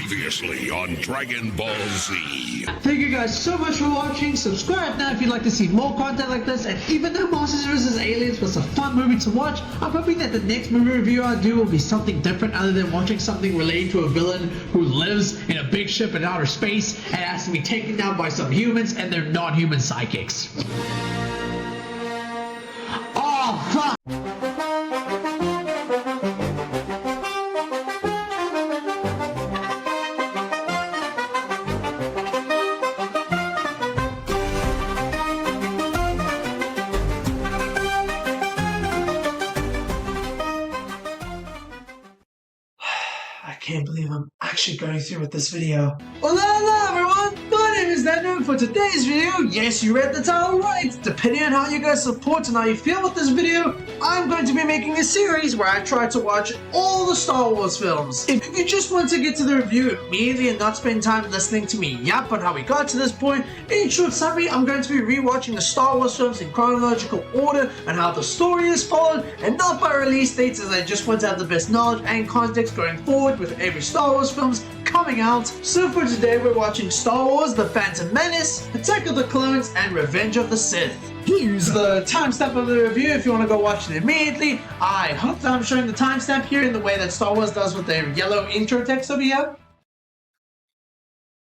Previously on Dragon Ball Z. Thank you guys so much for watching. Subscribe now if you'd like to see more content like this. And even though Monsters vs. Aliens was a fun movie to watch, I'm hoping that the next movie review I do will be something different other than watching something relating to a villain who lives in a big ship in outer space and has to be taken down by some humans and their non-human sidekicks. Oh, fuck! I can't believe I'm actually going through with this video. Hello everyone, my name is Nando, and for today's video, yes, you read the title right, depending on how you guys support and how you feel with this video, I'm going to be making a series where I try to watch all the Star Wars films. If you just want to get to the review immediately and not spend time listening to me yap on how we got to this point, in short summary, I'm going to be rewatching the Star Wars films in chronological order and how the story is followed, and not by release dates, as I just want to have the best knowledge and context going forward with every Star Wars films coming out. So for today we're watching Star Wars: The Phantom Menace, Attack of the Clones, and Revenge of the Sith. Here's the timestamp of the review if you want to go watch it immediately. I hope that I'm showing the timestamp here in the way that Star Wars does with their yellow intro text over here.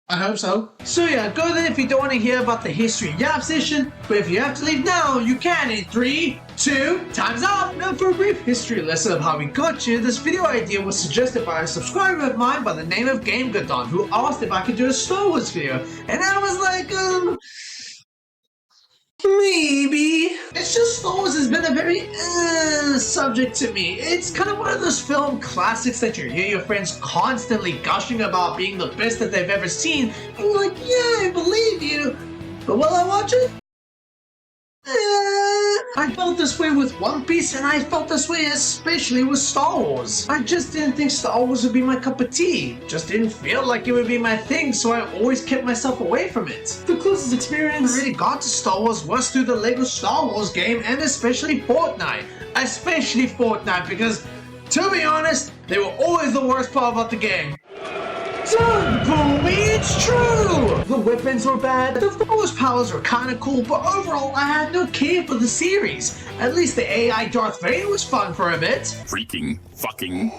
I hope so. So yeah, go there if you don't want to hear about the history yap session, but if you have to leave now, you can in 3, 2, time's up! Now for a brief history lesson of how we got here, this video idea was suggested by a subscriber of mine by the name of GameGodon, who asked if I could do a Star Wars video, and I was like, maybe. It's just Star Wars has been a very subject to me. It's kind of one of those film classics that you hear your friends constantly gushing about being the best that they've ever seen, and you're like, yeah, I believe you, but will I watch it? I felt this way with One Piece, and I felt this way especially with Star Wars. I just didn't think Star Wars would be my cup of tea. Just didn't feel like it would be my thing, so I always kept myself away from it. The closest experience I really got to Star Wars was through the Lego Star Wars game, and especially Fortnite. Especially Fortnite, because, to be honest, they were always the worst part about the game. Don't fool me, it's true! The weapons were bad, the force powers were kinda cool, but overall I had no care for the series. At least the AI Darth Vader was fun for a bit. Freaking, fucking.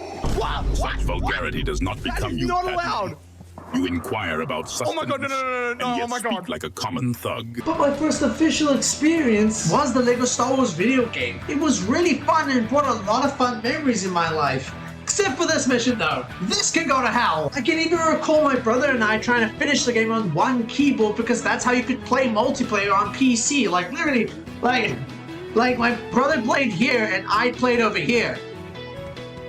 Such vulgarity does not become you. Not allowed! You inquire about sustenance. Oh my god, no, and yet oh my god. speak like a common thug. But my first official experience was the Lego Star Wars video game. It was really fun and brought a lot of fun memories in my life. Except for this mission though. This can go to hell. I can even recall my brother and I trying to finish the game on one keyboard because that's how you could play multiplayer on PC. Like literally, like my brother played here and I played over here.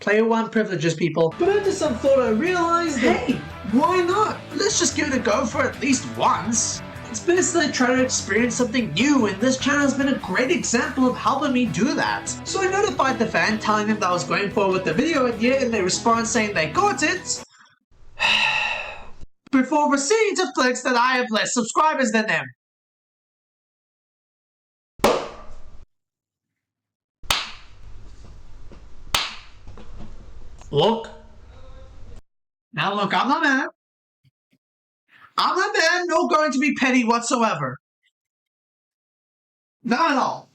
Player one privileges, people. But after some thought I realized, hey, why not? Let's just give it a go for at least once. It's best that I try to experience something new, and this channel has been a great example of helping me do that. So I notified the fan telling them that I was going forward with the video idea, and they responded saying they got it. Before proceeding to flex that I have less subscribers than them. Look. Now look, I'm not mad. I'm not mad, nor going to be petty whatsoever. Not at all.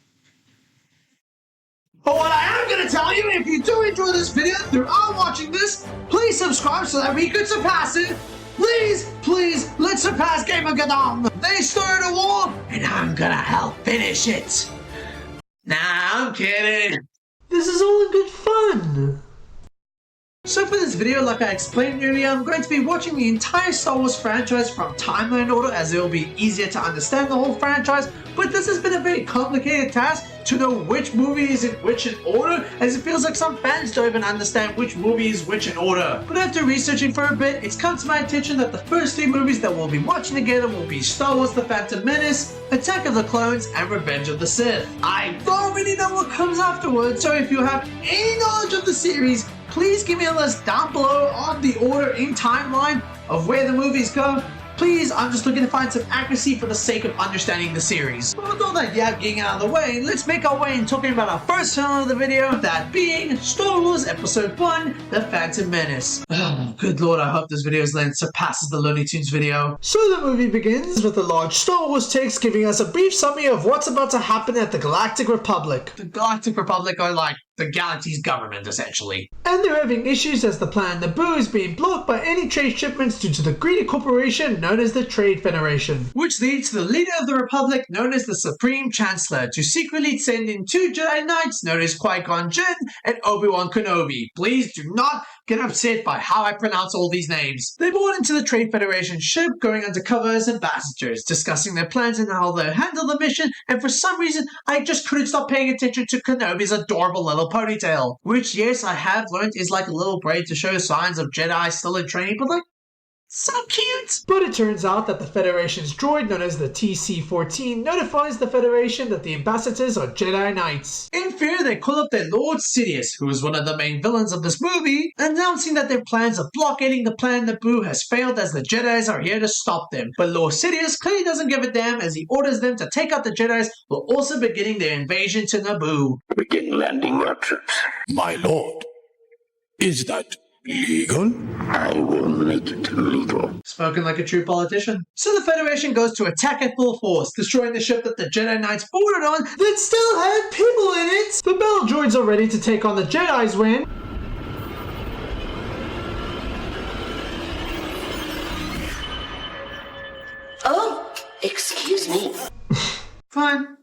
But what I am going to tell you, if you do enjoy this video throughout watching this, please subscribe so that we could surpass it. Please, please, let's surpass GameGodon. They started a war, and I'm going to help finish it. Nah, I'm kidding. This is all in good fun. So for this video, like I explained earlier, I'm going to be watching the entire Star Wars franchise from timeline order, as it will be easier to understand the whole franchise, but this has been a very complicated task to know which movie is in which in order, as it feels like some fans don't even understand which movie is which in order. But after researching for a bit, it's come to my attention that the first 3 movies that we'll be watching together will be Star Wars: The Phantom Menace, Attack of the Clones, and Revenge of the Sith. I don't really know what comes afterwards, so if you have any knowledge of the series, please give me a list down below on the order in timeline of where the movies go. Please, I'm just looking to find some accuracy for the sake of understanding the series. But with all that getting out of the way, let's make our way in talking about our first film of the video, that being Star Wars Episode 1, The Phantom Menace. Oh, good lord, I hope this video's length surpasses the Looney Tunes video. So the movie begins with a large Star Wars text giving us a brief summary of what's about to happen at the Galactic Republic. The Galactic Republic are like the galaxy's government, essentially. And they're having issues as the planet Naboo is being blocked by any trade shipments due to the greedy corporation known as the Trade Federation. Which leads to the leader of the Republic, known as the Supreme Chancellor, to secretly send in 2 Jedi Knights known as Qui-Gon Jinn and Obi-Wan Kenobi. Please do not get upset by how I pronounce all these names. They board into the Trade Federation ship, going undercover as ambassadors, discussing their plans and how they'll handle the mission, and for some reason, I just couldn't stop paying attention to Kenobi's adorable little ponytail. Which, yes, I have learned is like a little braid to show signs of Jedi still in training, but like, so cute! But it turns out that the Federation's droid, known as the TC-14, notifies the Federation that the ambassadors are Jedi Knights. In fear, they call up their Lord Sidious, who is one of the main villains of this movie, announcing that their plans of blockading the planet Naboo has failed as the Jedis are here to stop them. But Lord Sidious clearly doesn't give a damn as he orders them to take out the Jedis while also beginning their invasion to Naboo. Begin landing your troops. My lord, is that legal? I will make it legal. Spoken like a true politician. So the Federation goes to attack at full force, destroying the ship that the Jedi Knights boarded on that still had people in it. The battle droids are ready to take on the Jedis when... Oh, excuse me. Fine.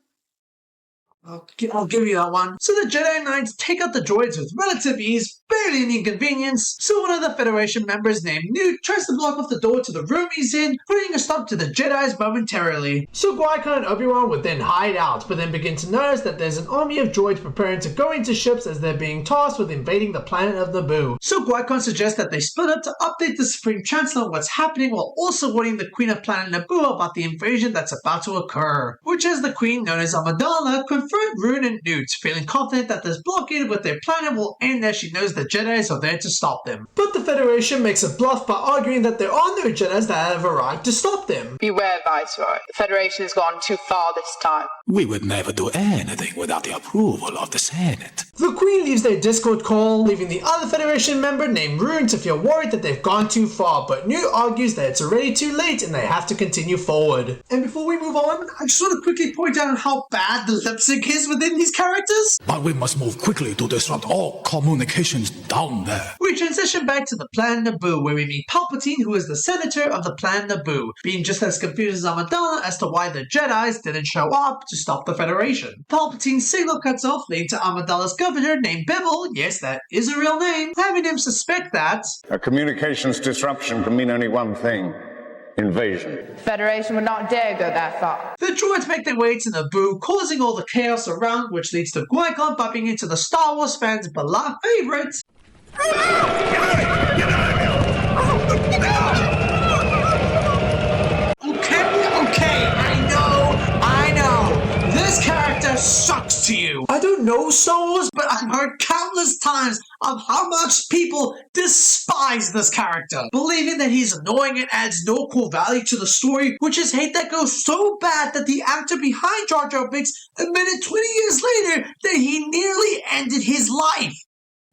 I'll give you that one. So the Jedi Knights take out the droids with relative ease, barely any inconvenience. So one of the Federation members named Newt tries to block off the door to the room he's in, putting a stop to the Jedis momentarily. So Qui-Gon and Obi-Wan would then hide out, but then begin to notice that there's an army of droids preparing to go into ships as they're being tasked with invading the planet of Naboo. So Qui-Gon suggests that they split up to update the Supreme Chancellor on what's happening while also warning the Queen of Planet Naboo about the invasion that's about to occur. Which, as the Queen, known as Amidala, confirmed Rune and Newt, feeling confident that this blockade with their planet will end as she knows the Jedis are there to stop them. But the Federation makes a bluff by arguing that there are no Jedis that have arrived to stop them. Beware, Viceroy. The Federation has gone too far this time. We would never do anything without the approval of the Senate. The Queen leaves their Discord call, leaving the other Federation member named Rune to feel worried that they've gone too far, but Newt argues that it's already too late and they have to continue forward. And before we move on, I just want to quickly point out how bad the lip sync is within these characters. But we must move quickly to disrupt all communications down there. We transition back to the planet Naboo, where we meet Palpatine, who is the senator of the planet Naboo, being just as confused as Amidala as to why the Jedis didn't show up to stop the Federation. Palpatine's signal cuts off, leading to Amidala's governor named Bibble, yes, that is a real name, having him suspect that a communications disruption can mean only one thing: invasion. The Federation would not dare go that far. the droids make their way to Naboo, causing all the chaos around, which leads to Qui-Gon bumping into the Star Wars fans' beloved favorite. Okay, I know. This character sucks to you. I don't know Star Wars, but I've heard countless times of how much people despise this character, believing that he's annoying and adds no core value to the story, which is hate that goes so bad that the actor behind Jar Jar Binks admitted 20 years later that he nearly ended his life.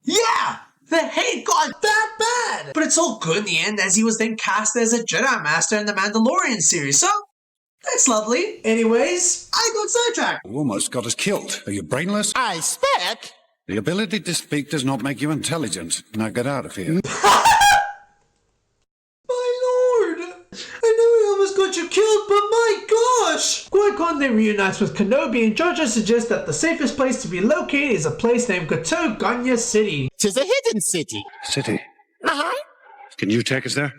Yeah! The hate got that bad! But it's all good in the end, as he was then cast as a Jedi Master in the Mandalorian series, so that's lovely. Anyways, I got sidetracked. You almost got us killed. Are you brainless? I speak. The ability to speak does not make you intelligent. Now get out of here. My lord! I know I almost got you killed, but my gosh! Qui-Gon then reunites with Kenobi, and Jar Jar suggests that the safest place to be located is a place named Koto Gunya City. 'Tis a hidden city. City. Uh-huh. Can you take us there?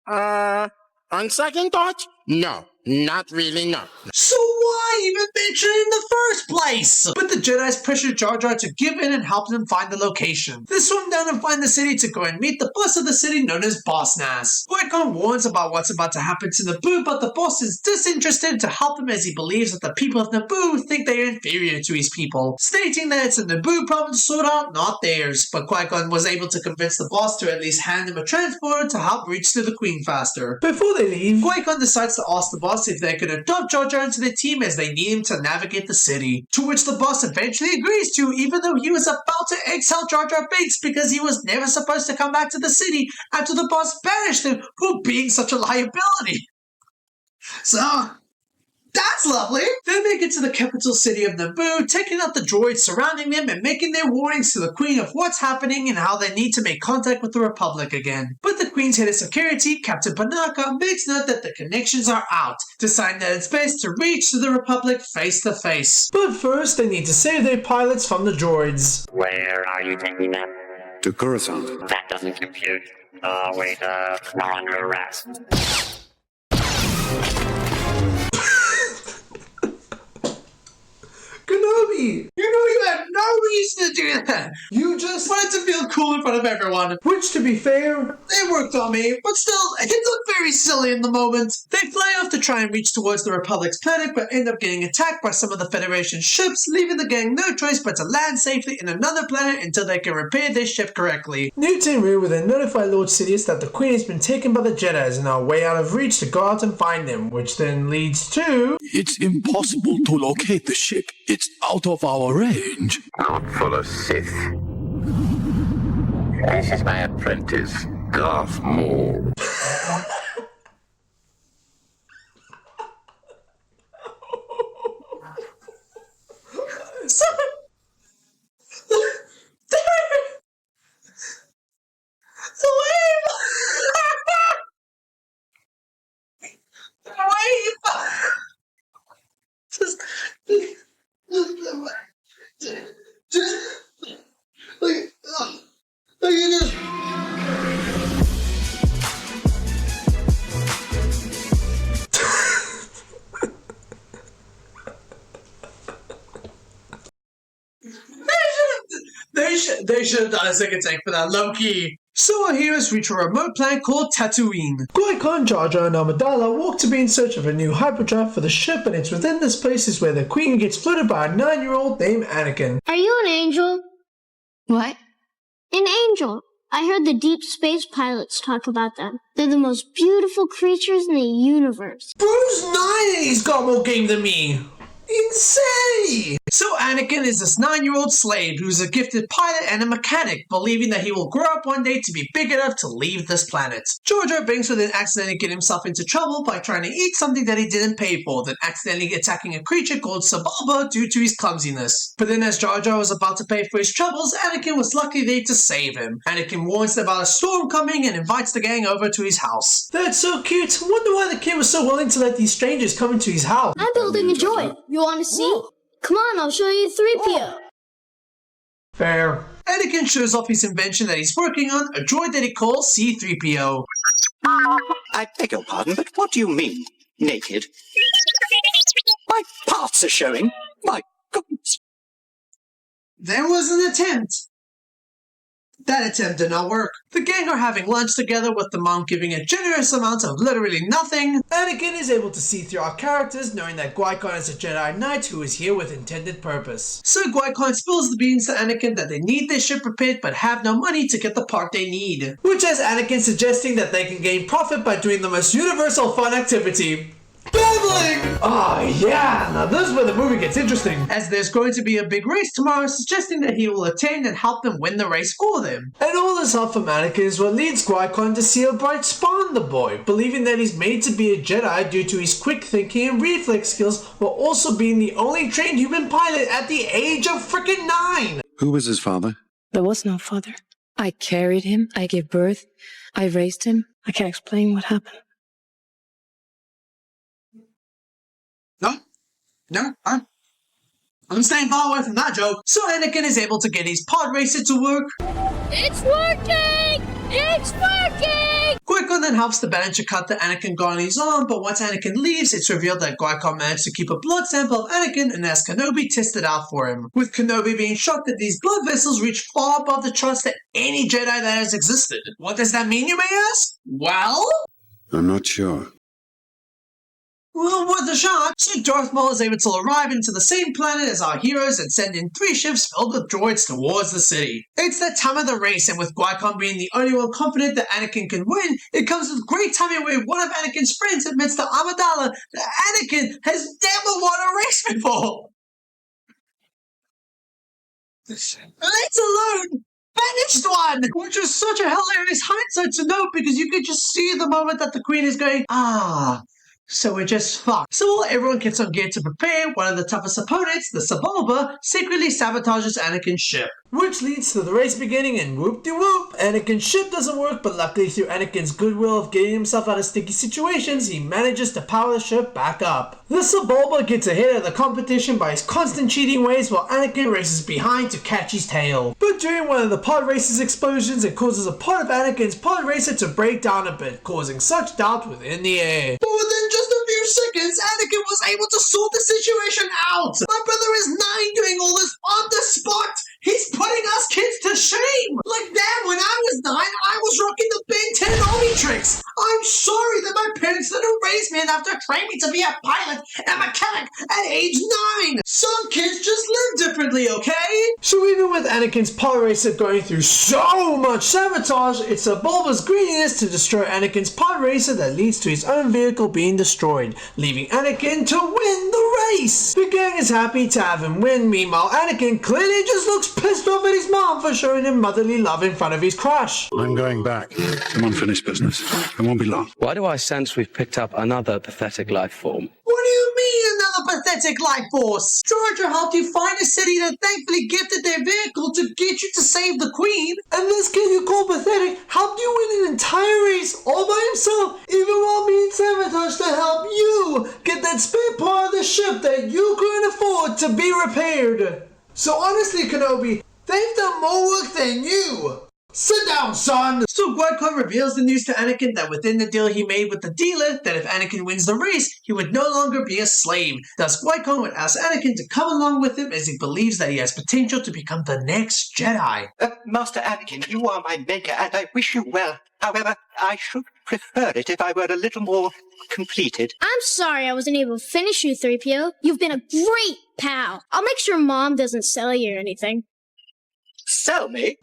On second thought, no. Not really, no. So why even mention it in the first place? But the Jedi's pressure Jar Jar to give in and help them find the location. They swim down and find the city to go and meet the boss of the city known as Boss Nass. Qui-Gon warns about what's about to happen to Naboo, but the boss is disinterested to help him as he believes that the people of Naboo think they are inferior to his people, stating that it's a Naboo problem to sort out, not theirs. But Qui-Gon was able to convince the boss to at least hand him a transporter to help reach to the Queen faster. Before they leave, Qui-Gon decides to ask the boss if they could adopt Jar Jar into their team as they need him to navigate the city, to which the boss eventually agrees to, even though he was about to exile Jar Jar Binks because he was never supposed to come back to the city after the boss banished him for being such a liability. So, that's lovely. They make it to the capital city of Naboo, taking out the droids surrounding them and making their warnings to the Queen of what's happening and how they need to make contact with the Republic again. But the Queen's head of security, Captain Panaka, makes note that the connections are out, deciding that it's best to reach to the Republic face to face. But first, they need to save their pilots from the droids. Where are you taking them? To Coruscant. That doesn't compute. Oh, wait, we're under arrest. Kenobi! You know you had no reason to do that! You just wanted to feel cool in front of everyone. Which, to be fair, it worked on me, but still, it looked very silly in the moment. They fly off to try and reach towards the Republic's planet, but end up getting attacked by some of the Federation ships, leaving the gang no choice but to land safely in another planet until they can repair their ship correctly. Newt and Rue will then notify Lord Sidious that the Queen has been taken by the Jedis and are way out of reach to go out and find them, which then leads to... It's impossible to locate the ship. It's out of our range. Not full of Sith. This is my apprentice, Darth Maul. They should have done a second take for that, low-key. So our heroes reach a remote planet called Tatooine. Qui-Gon, Jar Jar, and Amidala walk to be in search of a new hyperdrive for the ship, and it's within this place is where the Queen gets flooded by a 9-year-old named Anakin. Are you an angel? What? An angel. I heard the deep space pilots talk about them. They're the most beautiful creatures in the universe. Bruce 9 and he's got more game than me. Insane! So Anakin is this 9-year-old slave who's a gifted pilot and a mechanic, believing that he will grow up one day to be big enough to leave this planet. Jar Jar Binks will then accidentally get himself into trouble by trying to eat something that he didn't pay for, then accidentally attacking a creature called Sababa due to his clumsiness. But then as Jar Jar was about to pay for his troubles, Anakin was lucky there to save him. Anakin warns them about a storm coming and invites the gang over to his house. That's so cute. I wonder why the kid was so willing to let these strangers come into his house. I'm building a droid. You want to see? Come on, I'll show you 3PO. Fair. Anakin shows off his invention that he's working on, a droid that he calls C-3PO. I beg your pardon, but what do you mean, naked? My parts are showing. My goodness. There was an attempt. That attempt did not work. The gang are having lunch together with the mom giving a generous amount of literally nothing. Anakin is able to see through our characters, knowing that Qui-Gon is a Jedi Knight who is here with intended purpose. So Qui-Gon spills the beans to Anakin that they need their ship repaired but have no money to get the part they need. Which has Anakin suggesting that they can gain profit by doing the most universal fun activity. Babbling! Oh yeah, now this is where the movie gets interesting. As there's going to be a big race tomorrow, suggesting that he will attend and help them win the race for them. And all this help from Anakin is what leads Qui-Gon to see a bright spot in the boy, believing that he's made to be a Jedi due to his quick thinking and reflex skills, while also being the only trained human pilot at the age of frickin' 9. Who was his father? There was no father. I carried him. I gave birth. I raised him. I can't explain what happened. No, I'm staying far away from that joke. So Anakin is able to get his pod racer to work. It's working! It's working! Qui-Gon then helps the band to cut the Anakin gun on his arm, but once Anakin leaves, it's revealed that Qui-Gon managed to keep a blood sample of Anakin and has Kenobi test it out for him, with Kenobi being shocked that these blood vessels reach far above the trust that any Jedi that has existed. What does that mean, you may ask? Well, I'm not sure. Well, with the shot, so Darth Maul is able to arrive into the same planet as our heroes and send in 3 ships filled with droids towards the city. It's that time of the race, and with Qui-Gon being the only one confident that Anakin can win, it comes with great timing where one of Anakin's friends admits to Amidala that Anakin has never won a race before. Let alone finished one! Which is such a hilarious hindsight to note because you could just see the moment that the Queen is going, so we're just fucked. So while everyone gets on gear to prepare, one of the toughest opponents, the Sebulba, secretly sabotages Anakin's ship. Which leads to the race beginning and whoop-de-whoop, Anakin's ship doesn't work, but luckily through Anakin's goodwill of getting himself out of sticky situations, he manages to power the ship back up. The Sebulba gets ahead of the competition by his constant cheating ways while Anakin races behind to catch his tail. But during one of the pod race's explosions, it causes a part of Anakin's pod racer to break down a bit, causing such doubt within the air. But within just a few seconds, Anakin was able to sort the situation out. My brother is 9 doing all this on the spot. He's putting us kids to shame! Like that, when I was 9, I was rocking the Ben 10 army tricks! I'm sorry that my parents didn't raise me enough to train me to be a pilot and mechanic at age 9! Some kids just live differently, okay? So even with Anakin's pod racer going through so much sabotage, it's Sebulba's greediness to destroy Anakin's pod racer that leads to his own vehicle being destroyed, leaving Anakin to win the race! The gang is happy to have him win, meanwhile Anakin clearly just looks pissed off at his mom for showing him motherly love in front of his crush. I'm going back. Some unfinished business. It won't be long. Why do I sense we've picked up another pathetic life form? What do you mean, another pathetic life force? Georgia helped you find a city that thankfully gifted their vehicle to get you to save the Queen. And this kid you call pathetic helped you win an entire race all by himself, even while being sabotaged to help you get that spare part of the ship that you couldn't afford to be repaired. So honestly, Kenobi, they've done more work than you. Sit down, son! So Qui-Gon reveals the news to Anakin that within the deal he made with the dealer, that if Anakin wins the race, he would no longer be a slave. Thus, Qui-Gon would ask Anakin to come along with him as he believes that he has potential to become the next Jedi. Master Anakin, you are my maker, and I wish you well. However, I should prefer it if I were a little more completed. I'm sorry I wasn't able to finish you, 3PO. You've been a great pal. I'll make sure Mom doesn't sell you or anything. Sell me?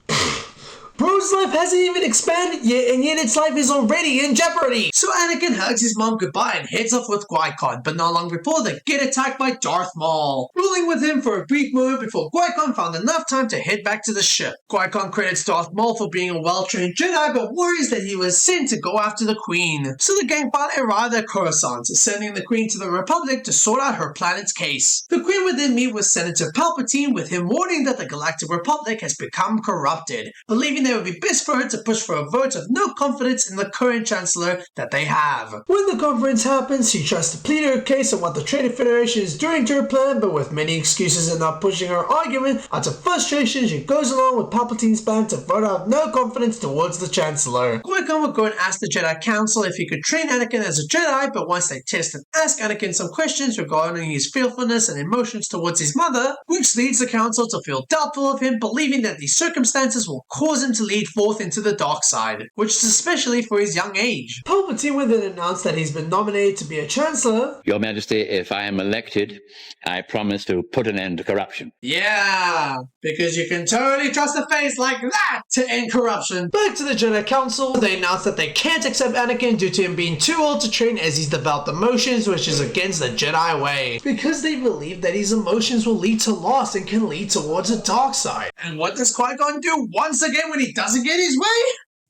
Bro's life hasn't even expanded yet, and yet its life is already in jeopardy! So Anakin hugs his mom goodbye and heads off with Qui-Gon, but not long before they get attacked by Darth Maul, ruling with him for a brief moment before Qui-Gon found enough time to head back to the ship. Qui-Gon credits Darth Maul for being a well-trained Jedi, but worries that he was sent to go after the Queen. So the gang finally arrived at Coruscant, sending the Queen to the Republic to sort out her planet's case. The Queen would then meet with Senator Palpatine, with him warning that the Galactic Republic has become corrupted, believing that it would be best for her to push for a vote of no confidence in the current Chancellor that they have. When the conference happens, she tries to plead her case on what the Trade Federation is doing to her plan, but with many excuses and not pushing her argument, out of frustration, she goes along with Palpatine's plan to vote out no confidence towards the Chancellor. Qui-Gon would go and ask the Jedi Council if he could train Anakin as a Jedi, but once they test and ask Anakin some questions regarding his fearfulness and emotions towards his mother, which leads the Council to feel doubtful of him, believing that these circumstances will cause him to lead forth into the dark side, which is especially for his young age. Palpatine would then announce that he's been nominated to be a Chancellor. Your Majesty, if I am elected, I promise to put an end to corruption. Yeah, because you can totally trust a face like that to end corruption. Back to the Jedi Council, they announce that they can't accept Anakin due to him being too old to train as he's developed emotions, which is against the Jedi way, because they believe that his emotions will lead to loss and can lead towards a dark side. And what does Qui-Gon do once again when he doesn't get his way?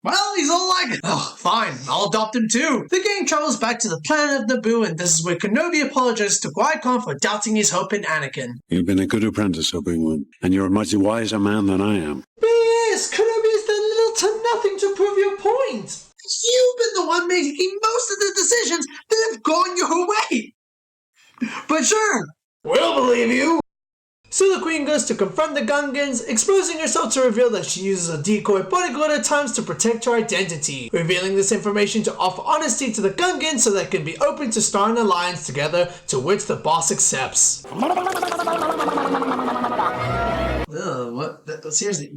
Well, he's all like, oh, fine, I'll adopt him too. The gang travels back to the planet of Naboo, and this is where Kenobi apologizes to Qui-Gon for doubting his hope in Anakin. You've been a good apprentice, Obi-Wan, and you're a much wiser man than I am. BS! Kenobi has done little to nothing to prove your point. You've been the one making most of the decisions that have gone your way. But sure, we'll believe you. So the queen goes to confront the Gungans, exposing herself to reveal that she uses a decoy bodyguard at times to protect her identity, revealing this information to offer honesty to the Gungans so they can be open to start an alliance together, to which the boss accepts. Seriously,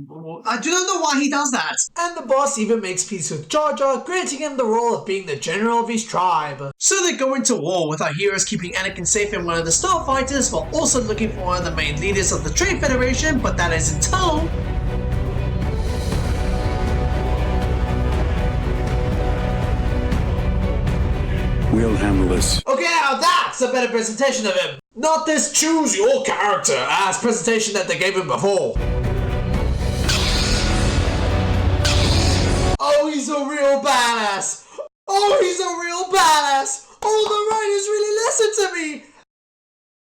I do not know why he does that. And the boss even makes peace with Jar Jar, granting him the role of being the general of his tribe. So they go into war with our heroes keeping Anakin safe in one of the starfighters while also looking for one of the main leaders of the Trade Federation, but that is until... We'll handle this. Okay, now that's a better presentation of him. Not this choose your character ass presentation that they gave him before. Oh, he's a real badass. Oh, he's a real badass. Oh, the writers really listened to me.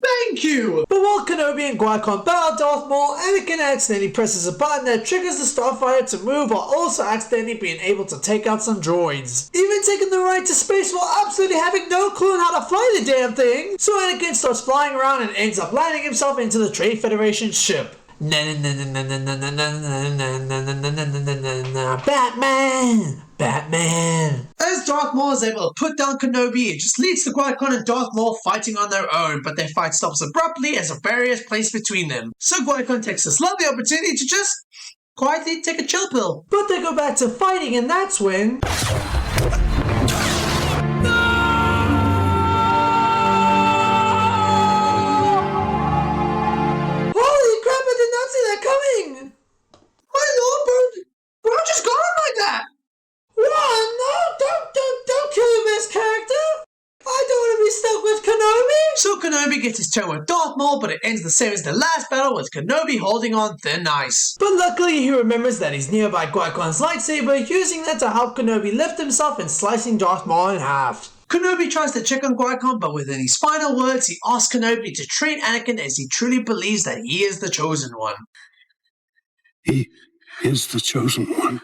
Thank you! But while Kenobi and Qui-Gon battle Darth Maul, Anakin accidentally presses a button that triggers the Starfighter to move while also accidentally being able to take out some droids. Even taking the ride to space while absolutely having no clue on how to fly the damn thing. So Anakin starts flying around and ends up landing himself into the Trade Federation ship. Batman! Batman! As Darth Maul is able to put down Kenobi, it just leads to Qui-Gon and Darth Maul fighting on their own, but their fight stops abruptly as a barrier is placed between them. So Qui-Gon takes this lovely opportunity to just quietly take a chill pill. But they go back to fighting, and that's when... coming! My lord, bro, just gone like that! What? No, don't kill him as character! I don't want to be stuck with Kenobi! So Kenobi gets his turn with Darth Maul, but it ends the same as the last battle with Kenobi holding on thin ice. But luckily he remembers that he's nearby Qui-Gon's lightsaber, using that to help Kenobi lift himself and slicing Darth Maul in half. Kenobi tries to check on Qui-Gon, but within his final words, he asks Kenobi to train Anakin as he truly believes that he is the chosen one. He is the chosen one.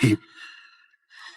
He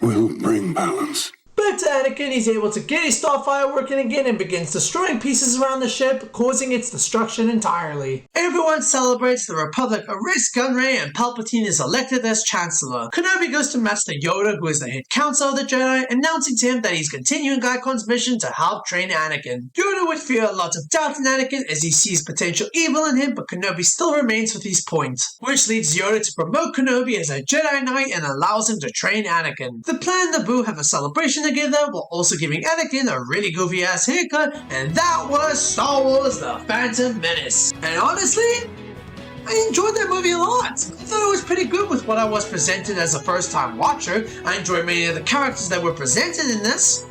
will bring balance. Back to Anakin, he's able to get his Starfire working again and begins destroying pieces around the ship, causing its destruction entirely. Everyone celebrates, the Republic arrests Gunray, and Palpatine is elected as Chancellor. Kenobi goes to Master Yoda, who is the head counsel of the Jedi, announcing to him that he's continuing Qui-Gon's mission to help train Anakin. Yoda would feel a lot of doubt in Anakin as he sees potential evil in him, but Kenobi still remains with his point, which leads Yoda to promote Kenobi as a Jedi Knight and allows him to train Anakin. The plan and Naboo have a celebration together while also giving Anakin a really goofy ass haircut, and that was Star Wars The Phantom Menace. And honestly, I enjoyed that movie a lot. I thought it was pretty good with what I was presented as a first time watcher. I enjoyed many of the characters that were presented in this.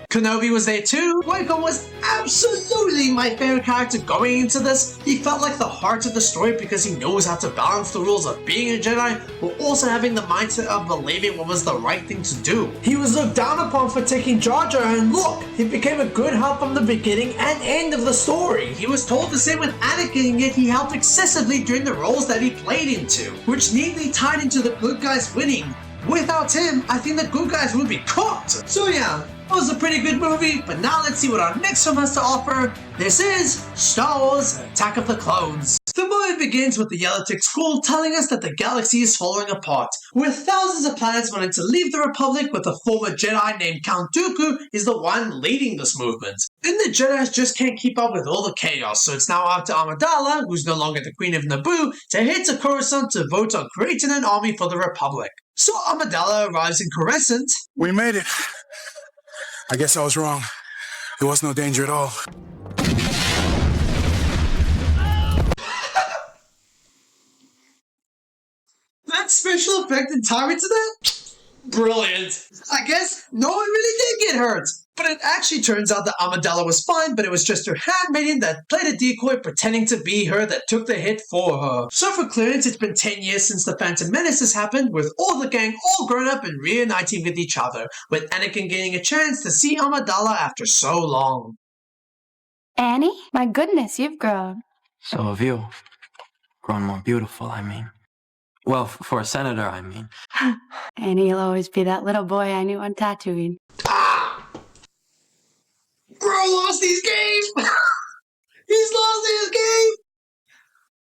Kenobi was there too. Qui-Gon was absolutely my favorite character going into this. He felt like the heart of the story because he knows how to balance the rules of being a Jedi while also having the mindset of believing what was the right thing to do. He was looked down upon for taking Jar Jar, and look, he became a good help from the beginning and end of the story. He was told the same with Anakin, and yet he helped excessively during the roles that he played into, which neatly tied into the good guys winning. Without him, I think the good guys would be cooked. So yeah, that was a pretty good movie, but now let's see what our next film has to offer. This is Star Wars Attack of the Clones. The movie begins with the Yellowtic Scroll telling us that the galaxy is falling apart, with thousands of planets wanting to leave the Republic, with a former Jedi named Count Dooku is the one leading this movement. And the Jedi just can't keep up with all the chaos, so it's now up to Amidala, who's no longer the Queen of Naboo, to head to Coruscant to vote on creating an army for the Republic. So Amidala arrives in Coruscant. We made it. I guess I was wrong. There was no danger at all. That special effect and timing to that? Brilliant. I guess no one really did get hurt. But it actually turns out that Amidala was fine, but it was just her handmaiden that played a decoy pretending to be her that took the hit for her. So for clearance, it's been 10 years since the Phantom Menace has happened, with all the gang all grown up and reuniting with each other, with Anakin getting a chance to see Amidala after so long. Annie? My goodness, you've grown. So have you. Grown more beautiful, I mean. Well, for a senator, I mean. Annie, you'll always be that little boy I knew on Tatooine. Bro lost these games! He's lost his game!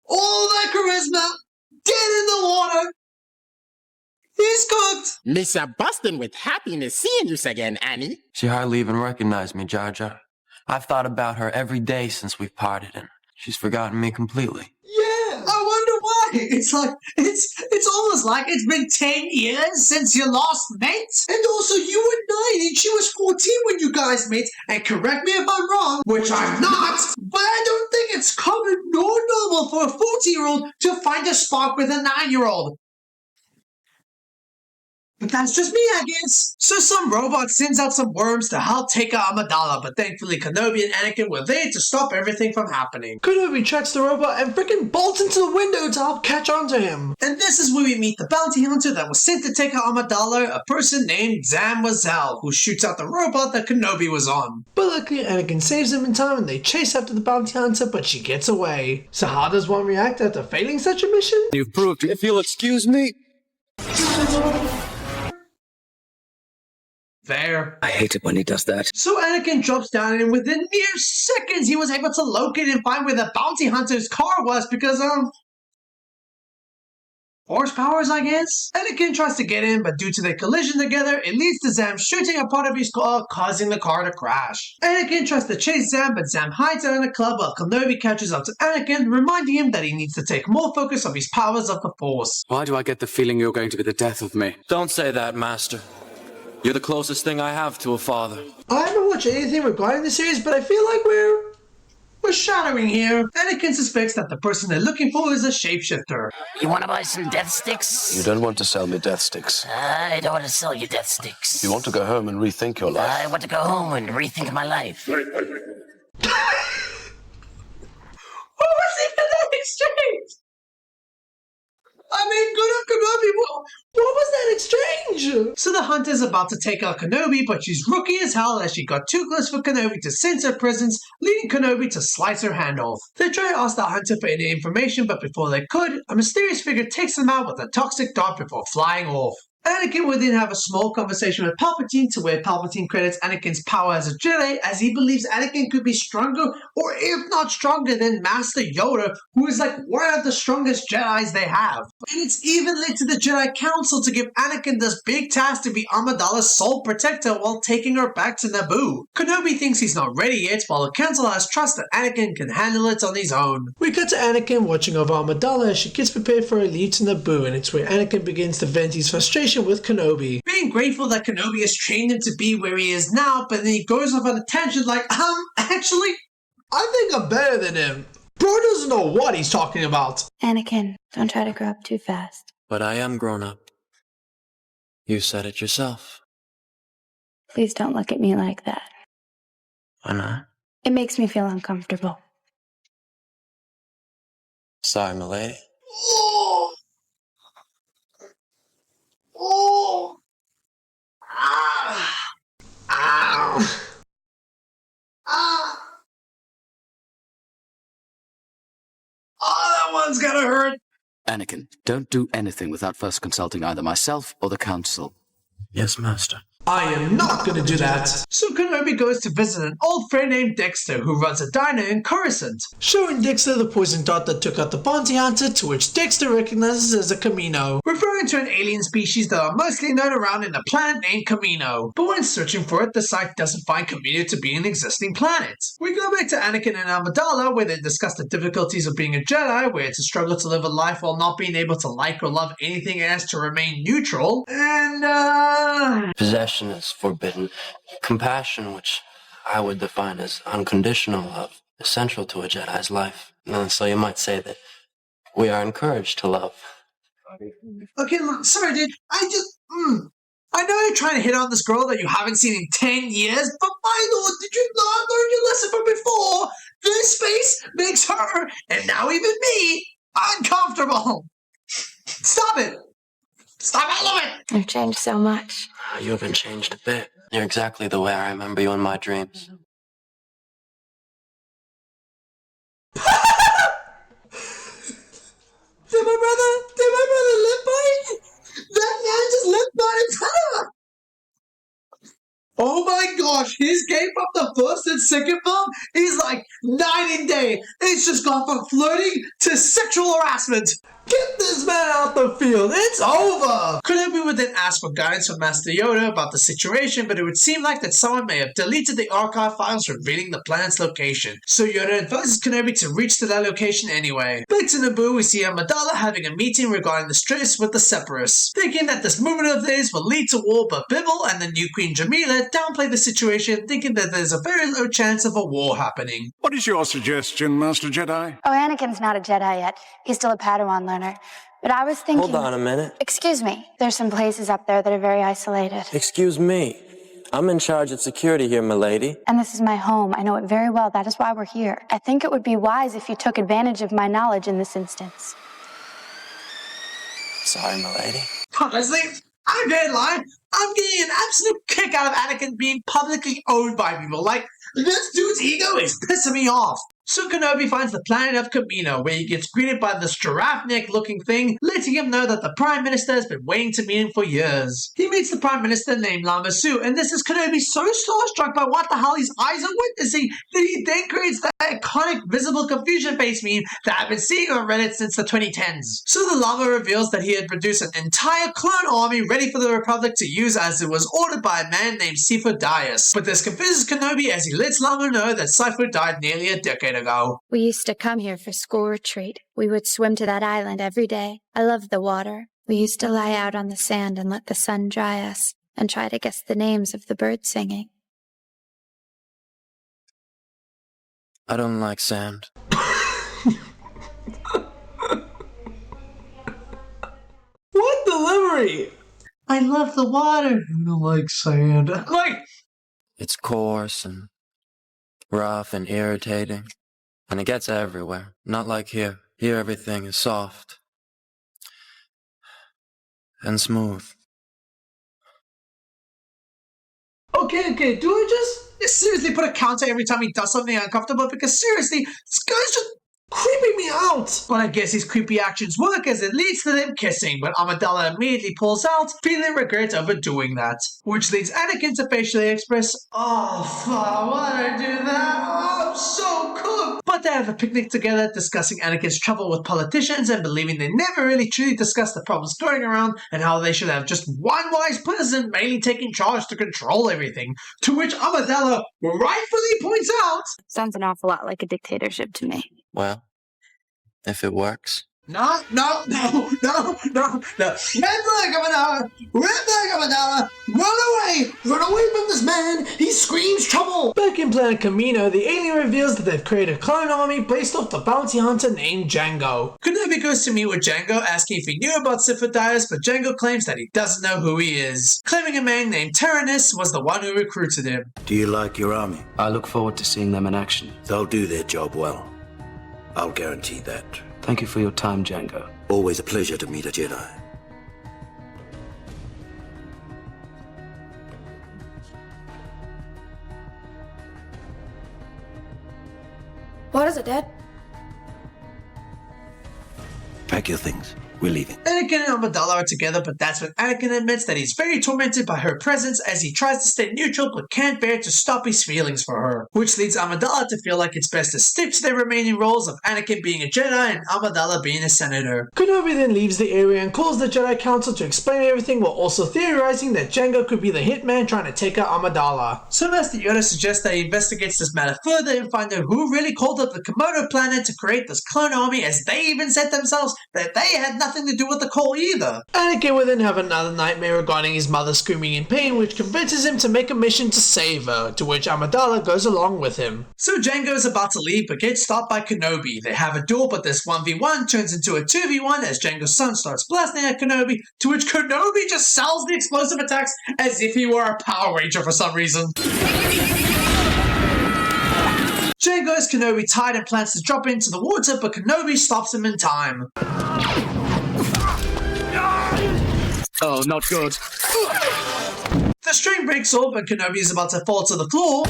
All that charisma, dead in the water! He's cooked! Mr. Boston with happiness seeing you again, Annie. She hardly even recognized me, Jar Jar. I've thought about her every day since we've parted, and she's forgotten me completely. Yeah, I wonder why. It's like, it's almost like it's been 10 years since you lost mate. And also, you were 9 and she was 14 when you guys met. And correct me if I'm wrong, which I'm not, but I don't think it's common nor normal for a 14-year-old to find a spark with a 9-year-old. But that's just me, I guess. So some robot sends out some worms to help take out Amidala, but thankfully Kenobi and Anakin were there to stop everything from happening. Kenobi tracks the robot and freaking bolts into the window to help catch onto him. And this is where we meet the bounty hunter that was sent to take out Amidala, a person named Zam Wazell, who shoots out the robot that Kenobi was on. But luckily Anakin saves him in time and they chase after the bounty hunter, but she gets away. So how does one react after failing such a mission? You've proved, if you'll excuse me. Fair. I hate it when he does that. So Anakin drops down and within mere seconds he was able to locate and find where the bounty hunter's car was because, horsepowers, I guess? Anakin tries to get in, but due to their collision together, it leads to Zam shooting a part of his car, causing the car to crash. Anakin tries to chase Zam, but Zam hides out in a club while Kenobi catches up to Anakin, reminding him that he needs to take more focus of his powers of the Force. Why do I get the feeling you're going to be the death of me? Don't say that, Master. You're the closest thing I have to a father. I haven't watched anything regarding the series, but I feel like we're shadowing here. Anakin suspects that the person they're looking for is a shapeshifter. You want to buy some death sticks? You don't want to sell me death sticks. I don't want to sell you death sticks. You want to go home and rethink your life. I want to go home and rethink my life. What was even that exchange? I mean, good on Kenobi. What was that exchange? So the hunter's about to take out Kenobi, but she's rookie as hell as she got too close for Kenobi to sense her presence, leading Kenobi to slice her hand off. They try to ask the hunter for any information, but before they could, a mysterious figure takes them out with a toxic dart before flying off. Anakin would then have a small conversation with Palpatine to where Palpatine credits Anakin's power as a Jedi as he believes Anakin could be stronger or if not stronger than Master Yoda, who is like one of the strongest Jedis they have. And it's even led to the Jedi Council to give Anakin this big task to be Amidala's sole protector while taking her back to Naboo. Kenobi thinks he's not ready yet, while the Council has trust that Anakin can handle it on his own. We cut to Anakin watching over Amidala as she gets prepared for a leave to Naboo, and it's where Anakin begins to vent his frustration with Kenobi. Being grateful that Kenobi has trained him to be where he is now, but then he goes off on a tangent like, actually, I think I'm better than him. Bro doesn't know what he's talking about. Anakin, don't try to grow up too fast. But I am grown up. You said it yourself. Please don't look at me like that. Why not? It makes me feel uncomfortable. Sorry, milady. Oh! Oh! Ah! Ow! Ah! Oh, that one's gonna hurt! Anakin, don't do anything without first consulting either myself or the Council. Yes, Master. I am not gonna do that. So Kenobi goes to visit an old friend named Dexter who runs a diner in Coruscant, showing Dexter the poison dart that took out the bounty hunter, to which Dexter recognizes as a Kamino, referring to an alien species that are mostly known around in a planet named Kamino. But when searching for it, the site doesn't find Kamino to be an existing planet. We go back to Anakin and Amidala, where they discuss the difficulties of being a Jedi, where it's a struggle to live a life while not being able to like or love anything as to remain neutral, and Possession is forbidden. Compassion, which I would define as unconditional love, is central to a Jedi's life. And so you might say that we are encouraged to love. Okay, look, sorry, dude. I know you're trying to hit on this girl that you haven't seen in 10 years, but my lord, did you not learn your lesson from before? This space makes her, and now even me, uncomfortable. Stop it. Stop all of it. You've changed so much. You haven't changed a bit. You're exactly the way I remember you in my dreams. Did my brother live by it? That man just lived by in front of her. Oh my gosh, his game from the first and second film is like night and day. It's just gone from flirting to sexual harassment. Get this man out the field, it's over! Kenobi would then ask for guidance from Master Yoda about the situation, but it would seem like that someone may have deleted the archive files revealing the planet's location. So Yoda advises Kenobi to reach to that location anyway. Back to Naboo, we see Amidala having a meeting regarding the stress with the Separatists. Thinking that this movement of theirs will lead to war, but Bibble and the new Queen Jamila downplay the situation, thinking that there's a very low chance of a war happening. What is your suggestion, Master Jedi? Oh, Anakin's not a Jedi yet. He's still a Padawan learner. But I was thinking... Hold on a minute. Excuse me. There's some places up there that are very isolated. Excuse me. I'm in charge of security here, milady. And this is my home. I know it very well. That is why we're here. I think it would be wise if you took advantage of my knowledge in this instance. Sorry, milady. Honestly, I can't lie. I'm getting an absolute kick out of Anakin being publicly owned by people. Like, this dude's ego is pissing me off. So Kenobi finds the planet of Kamino, where he gets greeted by this giraffe neck looking thing, letting him know that the Prime Minister has been waiting to meet him for years. He meets the Prime Minister named Lama Su, and this is Kenobi so starstruck by what the hell his eyes are witnessing that he then creates that iconic visible confusion face meme that I've been seeing on Reddit since the 2010s. So the Lama reveals that he had produced an entire clone army ready for the Republic to use as it was ordered by a man named Sifo Dyas. But this confuses Kenobi as he lets Lama know that Sifo died nearly a decade ago. We used to come here for school retreat. We would swim to that island every day. I loved the water. We used to lie out on the sand and let the sun dry us, and try to guess the names of the birds singing. I don't like sand. What delivery? I love the water. I don't like sand. Like, It's coarse and rough and irritating. And it gets everywhere. Not like here. Here everything is soft. And smooth. okay, do I just seriously put a counter every time he does something uncomfortable? Because seriously, this guy's just creeping me out. But I guess his creepy actions work as it leads to them kissing, but Amidala immediately pulls out, feeling regret over doing that. Which leads Anakin to facially express, "Oh fuck, why did I do that? Oh, I'm so cooked." But they have a picnic together, discussing Anakin's trouble with politicians and believing they never really truly discussed the problems going around and how they should have just one wise person mainly taking charge to control everything. To which Amidala rightfully points out, Sounds an awful lot like a dictatorship to me. Well, if it works. No. Red flag, Amidala! Red flag, Amidala! Run away! Run away from this man! He screams trouble! Back in Planet Kamino, the alien reveals that they've created a clone army based off the bounty hunter named Django. Kenobi goes to meet with Django, asking if he knew about Sifo Dyas, but Django claims that he doesn't know who he is, claiming a man named Tyrannus was the one who recruited him. Do you like your army? I look forward to seeing them in action. They'll do their job well. I'll guarantee that. Thank you for your time, Django. Always a pleasure to meet a Jedi. What is it, Dad? Pack your things. We're leaving. Anakin and Amidala are together, but that's when Anakin admits that he's very tormented by her presence as he tries to stay neutral but can't bear to stop his feelings for her. Which leads Amidala to feel like it's best to stick to their remaining roles of Anakin being a Jedi and Amidala being a senator. Kenobi then leaves the area and calls the Jedi Council to explain everything while also theorizing that Django could be the hitman trying to take out Amidala. So Master Yoda suggests that he investigates this matter further and find out who really called up the Komodo planet to create this clone army, as they even said themselves that they had nothing to do with the call either. Anakin will then have another nightmare regarding his mother screaming in pain, which convinces him to make a mission to save her, to which Amidala goes along with him. So Django is about to leave but gets stopped by Kenobi. They have a duel, but this 1v1 turns into a 2v1 as Django's son starts blasting at Kenobi, to which Kenobi just sells the explosive attacks as if he were a Power Ranger for some reason. Django has Kenobi tied and plans to drop into the water, but Kenobi stops him in time. Oh, not good. The string breaks off and Kenobi is about to fall to the floor.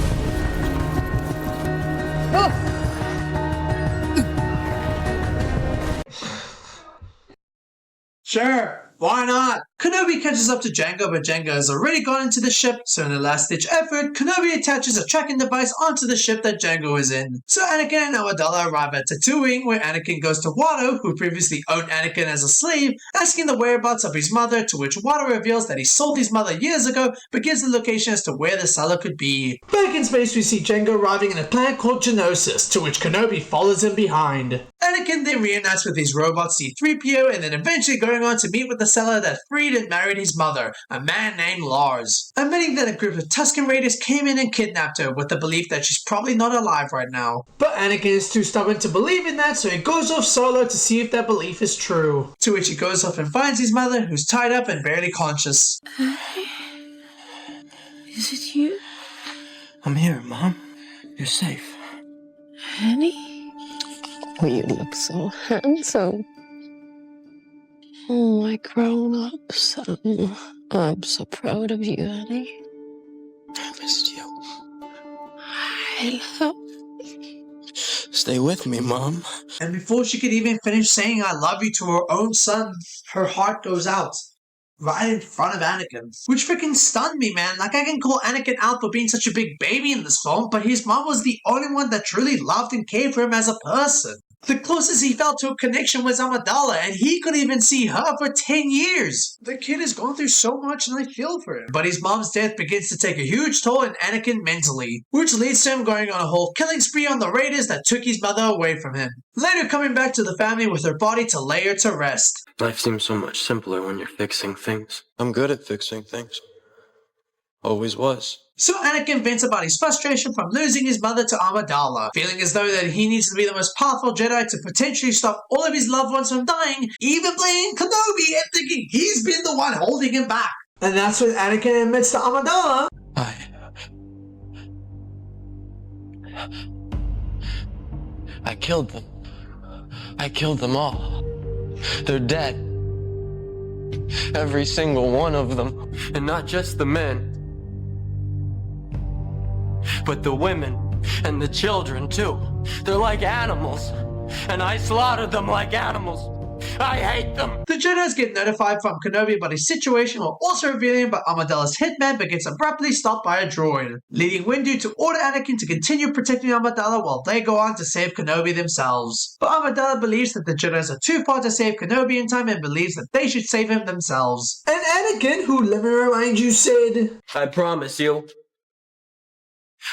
Sure, why not? Kenobi catches up to Jango, but Jango has already gone into the ship, so in a last-ditch effort, Kenobi attaches a tracking device onto the ship that Jango is in. So Anakin and Amidala arrive at Tatooine, where Anakin goes to Watto, who previously owned Anakin as a slave, asking the whereabouts of his mother, to which Watto reveals that he sold his mother years ago, but gives the location as to where the seller could be. Back in space, we see Jango arriving in a planet called Geonosis, to which Kenobi follows him behind. Anakin then reunites with his robot C-3PO, and then eventually going on to meet with the seller that freed and married his mother, a man named Lars. Admitting that a group of Tusken Raiders came in and kidnapped her, with the belief that she's probably not alive right now. But Anakin is too stubborn to believe in that, so he goes off solo to see if that belief is true. To which he goes off and finds his mother, who's tied up and barely conscious. Is it you? I'm here, Mom. You're safe. Annie? Oh, you look so handsome. Oh, my grown-up son. I'm so proud of you, Annie. I missed you. I love you. Stay with me, Mom. And before she could even finish saying I love you to her own son, her heart goes out. Right in front of Anakin. Which freaking stunned me, man. Like, I can call Anakin out for being such a big baby in this film, but his mom was the only one that truly loved and cared for him as a person. The closest he felt to a connection was Amidala, and he couldn't even see her for 10 years. The kid has gone through so much, and I feel for him. But his mom's death begins to take a huge toll on Anakin mentally, which leads to him going on a whole killing spree on the raiders that took his mother away from him. Later coming back to the family with her body to lay her to rest. Life seems so much simpler when you're fixing things. I'm good at fixing things. Always was. So Anakin vents about his frustration from losing his mother to Amidala, feeling as though that he needs to be the most powerful Jedi to potentially stop all of his loved ones from dying, even blaming Kenobi and thinking he's been the one holding him back. And that's when Anakin admits to Amidala, I killed them. I killed them all. They're dead. Every single one of them. And not just the men, but the women and the children too. They're like animals, and I slaughtered them like animals. I hate them! The Jedi's get notified from Kenobi about his situation while also revealing that Amidala's hitman but gets abruptly stopped by a droid, leading Windu to order Anakin to continue protecting Amidala while they go on to save Kenobi themselves. But Amidala believes that the Jedi's are too far to save Kenobi in time and believes that they should save him themselves. And Anakin, who, let me remind you, said, I promise you,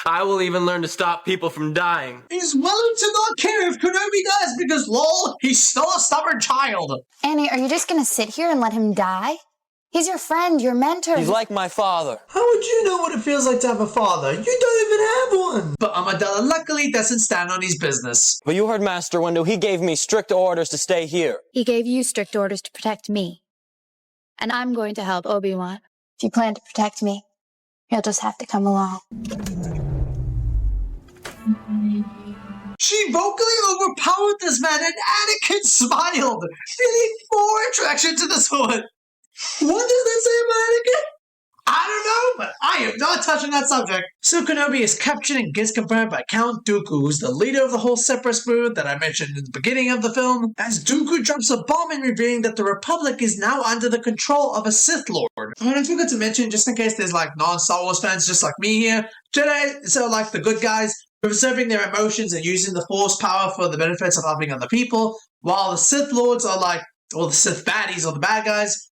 I will even learn to stop people from dying. He's willing to not care if Kenobi dies because, lol, he's still a stubborn child. Annie, are you just gonna sit here and let him die? He's your friend, your mentor. He's like my father. How would you know what it feels like to have a father? You don't even have one. But Amidala luckily doesn't stand on his business. But you heard Master Windu, he gave me strict orders to stay here. He gave you strict orders to protect me. And I'm going to help Obi-Wan. If you plan to protect me, you'll just have to come along. She vocally overpowered this man and Anakin smiled, feeling more attraction to this woman. What does that say about Anakin? I don't know, but I am not touching that subject. So Kenobi is captured and gets confirmed by Count Dooku, who's the leader of the whole Separatist movement that I mentioned in the beginning of the film, as Dooku drops a bomb and revealing that the Republic is now under the control of a Sith Lord. And I forgot to mention, just in case there's like non-Star Wars fans just like me here, Jedi, so like the good guys, preserving their emotions and using the Force power for the benefits of helping other people, while the Sith Lords are like, or the Sith baddies or the bad guys,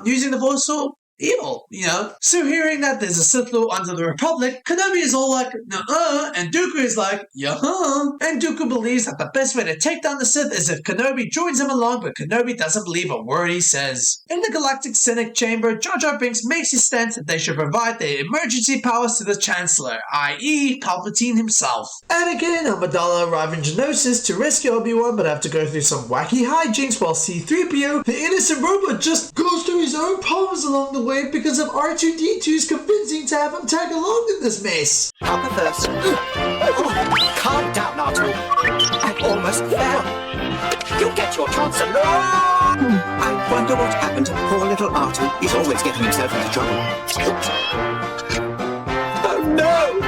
using the Force for evil, you know? So hearing that there's a Sith Lord under the Republic, Kenobi is all like, nuh-uh, and Dooku is like, yeah-huh. And Dooku believes that the best way to take down the Sith is if Kenobi joins him along, but Kenobi doesn't believe a word he says. In the Galactic Senate chamber, Jar Jar Binks makes his stance that they should provide their emergency powers to the Chancellor, i.e. Palpatine himself. Anakin and Amidala arrive in Geonosis to rescue Obi-Wan, but have to go through some wacky hijinks while C-3PO, the innocent robot, just goes through his own problems along the way because of R2-D2's convincing to have him tag along in this mess. Up first. Calm down, R2. I almost fell. You'll get your chance alone. I wonder what happened to poor little R2. He's always getting himself into trouble. Oh no!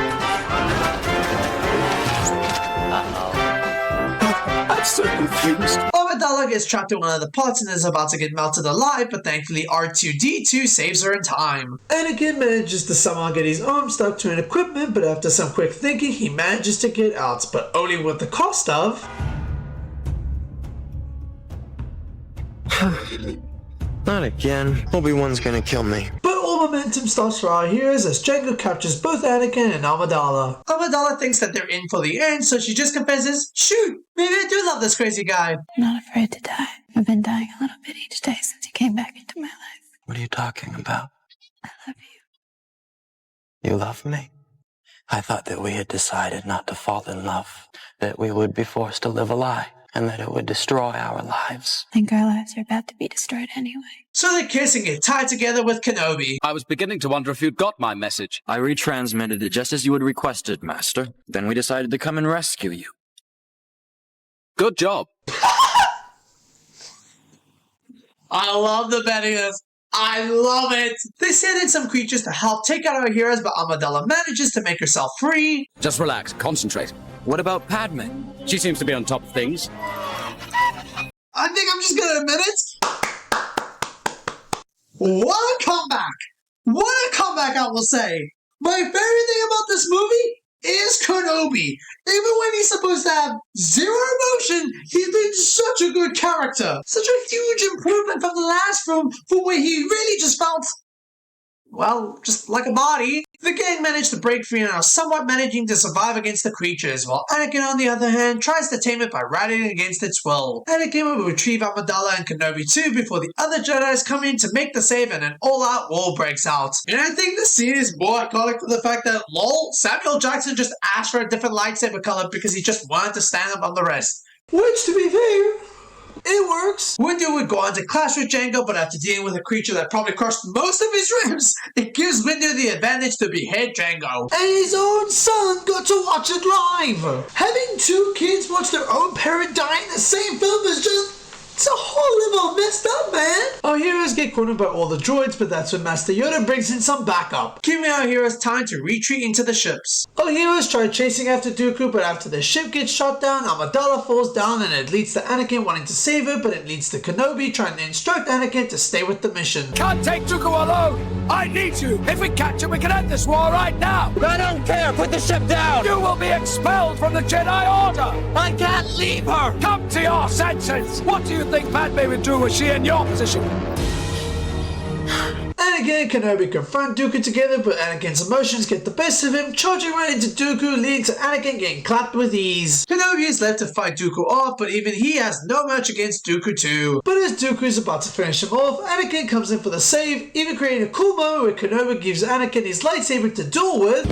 I'm so confused. Amidala Amidala gets trapped in one of the pots and is about to get melted alive, but thankfully R2-D2 saves her in time. Anakin manages to somehow get his arm stuck to an equipment, but after some quick thinking, he manages to get out, but only with the cost of... Not again. Obi-Wan's gonna kill me. But all momentum stops for our heroes as Jango captures both Anakin and Amidala. Amidala thinks that they're in for the end, so she just confesses, shoot, maybe I do love this crazy guy. I'm not afraid to die. I've been dying a little bit each day since you came back into my life. What are you talking about? I love you. You love me? I thought that we had decided not to fall in love, that we would be forced to live a lie, and that it would destroy our lives. I think our lives are about to be destroyed anyway. So they kiss and get tied together with Kenobi. I was beginning to wonder if you'd got my message. I retransmitted it just as you had requested, Master. Then we decided to come and rescue you. Good job. I love the bettiness. I love it! They send in some creatures to help take out our heroes, but Amidala manages to make herself free. Just relax, concentrate. What about Padme? She seems to be on top of things. I think I'm just gonna admit it. What a comeback! What a comeback, I will say! My favorite thing about this movie is Kenobi. Even when he's supposed to have zero emotion, he's been such a good character. Such a huge improvement from the last film, for where he really just felt, well, just like a body. The gang managed to break free and are somewhat managing to survive against the creatures, while Anakin, on the other hand, tries to tame it by riding against its will. Anakin will retrieve Amidala and Kenobi too before the other Jedis come in to make the save and an all-out war breaks out. And I think the scene is more iconic for the fact that, lol, Samuel Jackson just asked for a different lightsaber color because he just wanted to stand up on the rest. Which, to be fair, it works. Windu would go on to clash with Jango, but after dealing with a creature that probably crushed most of his ribs, it gives Windu the advantage to behead Jango. And his own son got to watch it live. Having two kids watch their own parent die in the same film is just... it's a whole level messed up, man. Our heroes get cornered by all the droids, but that's when Master Yoda brings in some backup, giving our heroes time to retreat into the ships. Our heroes try chasing after Dooku, but after their ship gets shot down, Amidala falls down and it leads to Anakin wanting to save her, but it leads to Kenobi trying to instruct Anakin to stay with the mission. Can't take Dooku alone! I need you! If we catch him, we can end this war right now! I don't care! Put the ship down! You will be expelled from the Jedi Order! I can't leave her! Come to your senses! What do you think Padme would do were she in your position? Anakin and Kenobi confront Dooku together, but Anakin's emotions get the best of him, charging right into Dooku, leading to Anakin getting clapped with ease. Kenobi is left to fight Dooku off, but even he has no match against Dooku too. But as Dooku is about to finish him off, Anakin comes in for the save, even creating a cool moment where Kenobi gives Anakin his lightsaber to duel with.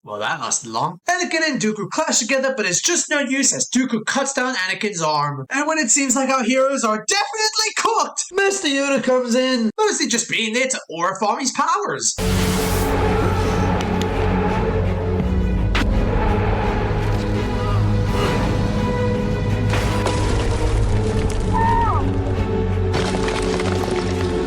Well, that lasted long. Anakin and Dooku clash together, but it's just no use as Dooku cuts down Anakin's arm. And when it seems like our heroes are definitely cooked, Master Yoda comes in, mostly just being there to aura farm his powers.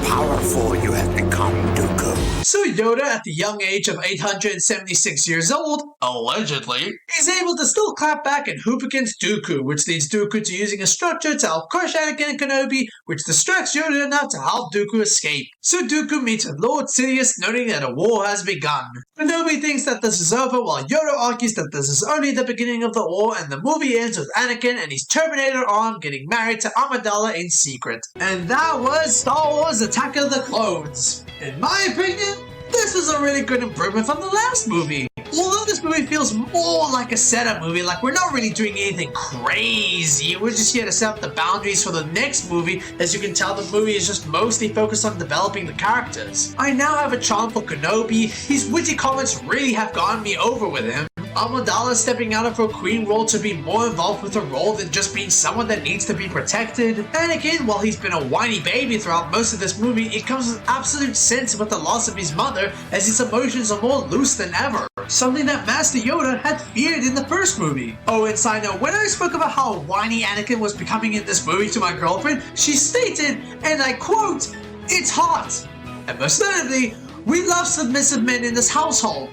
Powerful you have become, Dooku. So Yoda, at the young age of 876 years old, allegedly, is able to still clap back and hoop against Dooku, which leads Dooku to using a structure to help crush Anakin and Kenobi, which distracts Yoda enough to help Dooku escape. So Dooku meets with Lord Sidious, noting that a war has begun. Kenobi thinks that this is over, while Yoda argues that this is only the beginning of the war, and the movie ends with Anakin and his Terminator arm getting married to Amidala in secret. And that was Star Wars Attack of the Clones. In my opinion, this was a really good improvement from the last movie. Although this movie feels more like a setup movie, like we're not really doing anything crazy, we're just here to set up the boundaries for the next movie. As you can tell, the movie is just mostly focused on developing the characters. I now have a charm for Kenobi. His witty comments really have gotten me over with him. Amidala stepping out of her queen role to be more involved with her role than just being someone that needs to be protected. Anakin, while he's been a whiny baby throughout most of this movie, it comes with absolute sense with the loss of his mother, as his emotions are more loose than ever. Something that Master Yoda had feared in the first movie. Oh, and side note, when I spoke about how whiny Anakin was becoming in this movie to my girlfriend, she stated, and I quote, "It's hot." And most notably, we love submissive men in this household.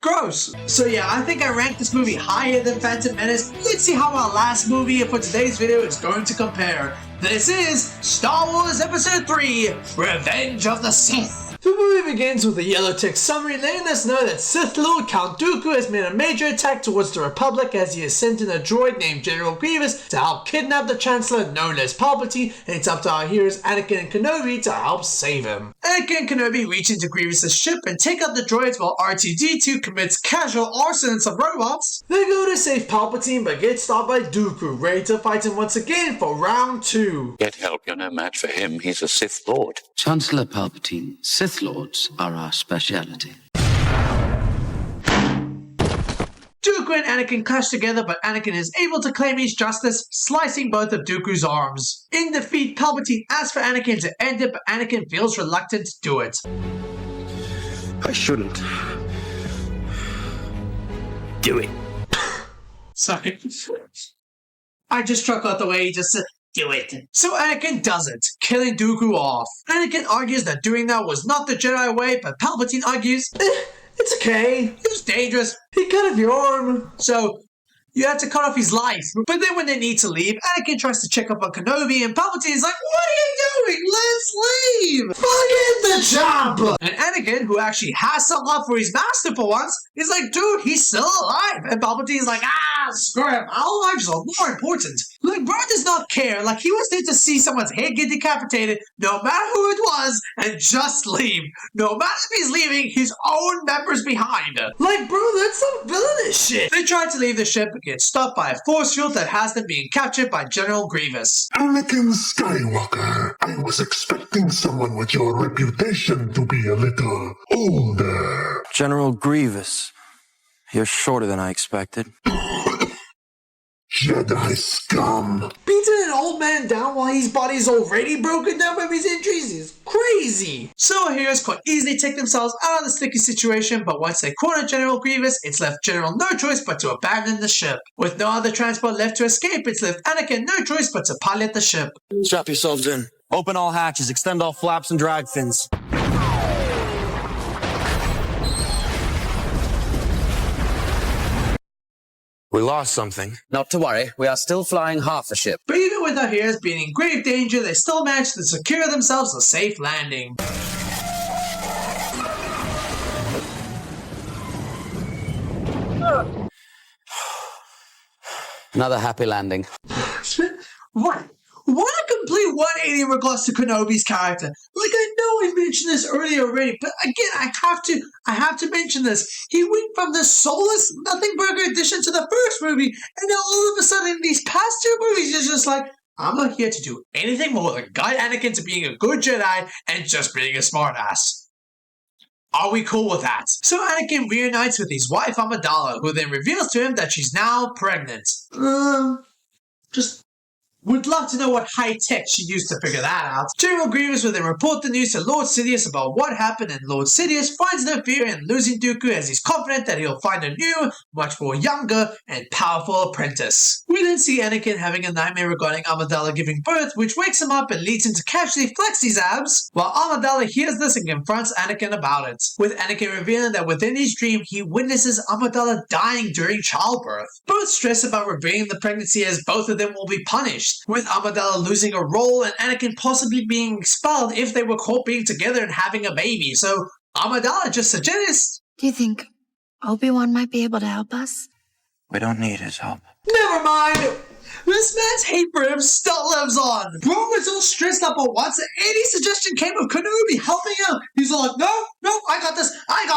Gross. So yeah, I think I ranked this movie higher than Phantom Menace. Let's see how our last movie for today's video is going to compare. This is Star Wars Episode 3, Revenge of the Sith. The movie begins with a yellow text summary letting us know that Sith Lord Count Dooku has made a major attack towards the Republic as he has sent in a droid named General Grievous to help kidnap the Chancellor known as Palpatine, and it's up to our heroes Anakin and Kenobi to help save him. Anakin and Kenobi reach into Grievous' ship and take out the droids while R2-D2 commits casual arson on some robots. They go to save Palpatine but get stopped by Dooku, ready to fight him once again for round 2. Get help, you're no match for him. He's a Sith Lord. Chancellor Palpatine, Sith Lords are our speciality. Dooku and Anakin clash together, but Anakin is able to claim his justice, slicing both of Dooku's arms. In defeat, Palpatine asks for Anakin to end it, but Anakin feels reluctant to do it. I shouldn't. Do it. Sorry. I just struck out the way he just said, do it. So Anakin does it, killing Dooku off. Anakin argues that doing that was not the Jedi way, but Palpatine argues, it's okay. It was dangerous. He cut off your arm. So, you had to cut off his life. But then when they need to leave, Anakin tries to check up on Kenobi, and Palpatine is like, what are you doing? Let's leave! Forget the job! And Anakin, who actually has some love for his master for once, is like, dude, he's still alive. And Palpatine's like, screw him. Our lives are more important. Like, bro does not care. Like, he was there to see someone's head get decapitated, no matter who it was, and just leave. No matter if he's leaving his own members behind. Like, bro, that's some villainous shit. They try to leave the ship, but get stopped by a force field that has them being captured by General Grievous. Anakin Skywalker, I was expecting someone with your reputation to be a little older. General Grievous, you're shorter than I expected. Jedi scum. Beating an old man down while his body's already broken down from his injuries is crazy. So our heroes quite easily take themselves out of the sticky situation, but once they corner General Grievous, it's left General no choice but to abandon the ship. With no other transport left to escape, it's left Anakin no choice but to pilot the ship. Strap yourselves in. Open all hatches, extend all flaps and drag fins. We lost something. Not to worry, we are still flying half the ship. But even with our heroes being in grave danger, they still manage to secure themselves a safe landing. Another happy landing. What? What a complete 180 in regards to Kenobi's character. Like, I know I mentioned this earlier already, but again, I have to mention this. He went from the soulless, nothing burger addition to the first movie, and now all of a sudden, in these past 2 movies, he's just like, I'm not here to do anything more than guide Anakin to being a good Jedi and just being a smartass. Are we cool with that? So Anakin reunites with his wife Amidala, who then reveals to him that she's now pregnant. Would love to know what high tech she used to figure that out. General Grievous will then report the news to Lord Sidious about what happened, and Lord Sidious finds no fear in losing Dooku as he's confident that he'll find a new, much more younger, and powerful apprentice. We then see Anakin having a nightmare regarding Amidala giving birth, which wakes him up and leads him to casually flex his abs, while Amidala hears this and confronts Anakin about it, with Anakin revealing that within his dream he witnesses Amidala dying during childbirth. Both stress about revealing the pregnancy as both of them will be punished, with Amidala losing a role and Anakin possibly being expelled if they were caught being together and having a baby. So Amidala just suggests, Do you think Obi-Wan might be able to help us? We don't need his help. never mind. This man's hate for him still lives on. Bro was all stressed up at once, and any suggestion came of Kenobi helping out. He's all like, no, I got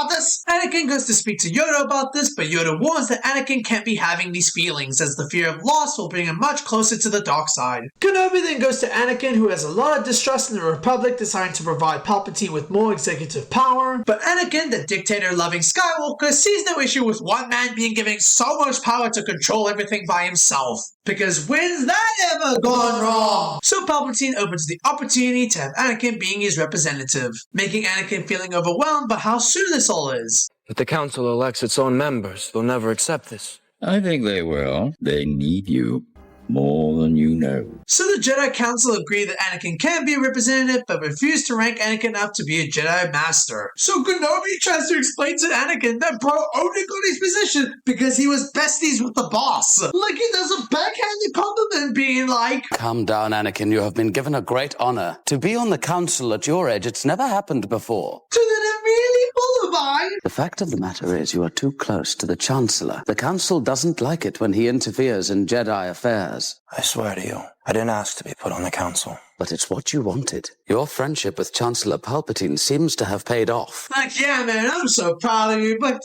this. Anakin goes to speak to Yoda about this, but Yoda warns that Anakin can't be having these feelings, as the fear of loss will bring him much closer to the dark side. Kenobi then goes to Anakin, who has a lot of distrust in the Republic, deciding to provide Palpatine with more executive power. But Anakin, the dictator-loving Skywalker, sees no issue with one man being given so much power to control everything by himself. Because when's that ever gone wrong? So Palpatine opens the opportunity to have Anakin being his representative, making Anakin feeling overwhelmed by how soon this all is. If the council elects its own members, they'll never accept this. I think they will. They need you. more than you know. So the Jedi Council agreed that Anakin can be a representative, but refused to rank Anakin up to be a Jedi Master. So Kenobi tries to explain to Anakin that bro only got his position because he was besties with the boss. Like he does a backhanded compliment being like, Calm down, Anakin. You have been given a great honor. To be on the council at your age, it's never happened before. so then I'm really full of mine. The fact of the matter is you are too close to the Chancellor. The Council doesn't like it when he interferes in Jedi affairs. I swear to you, I didn't ask to be put on the council. But it's what you wanted. Your friendship with Chancellor Palpatine seems to have paid off. Like, yeah, man, I'm so proud of you, but,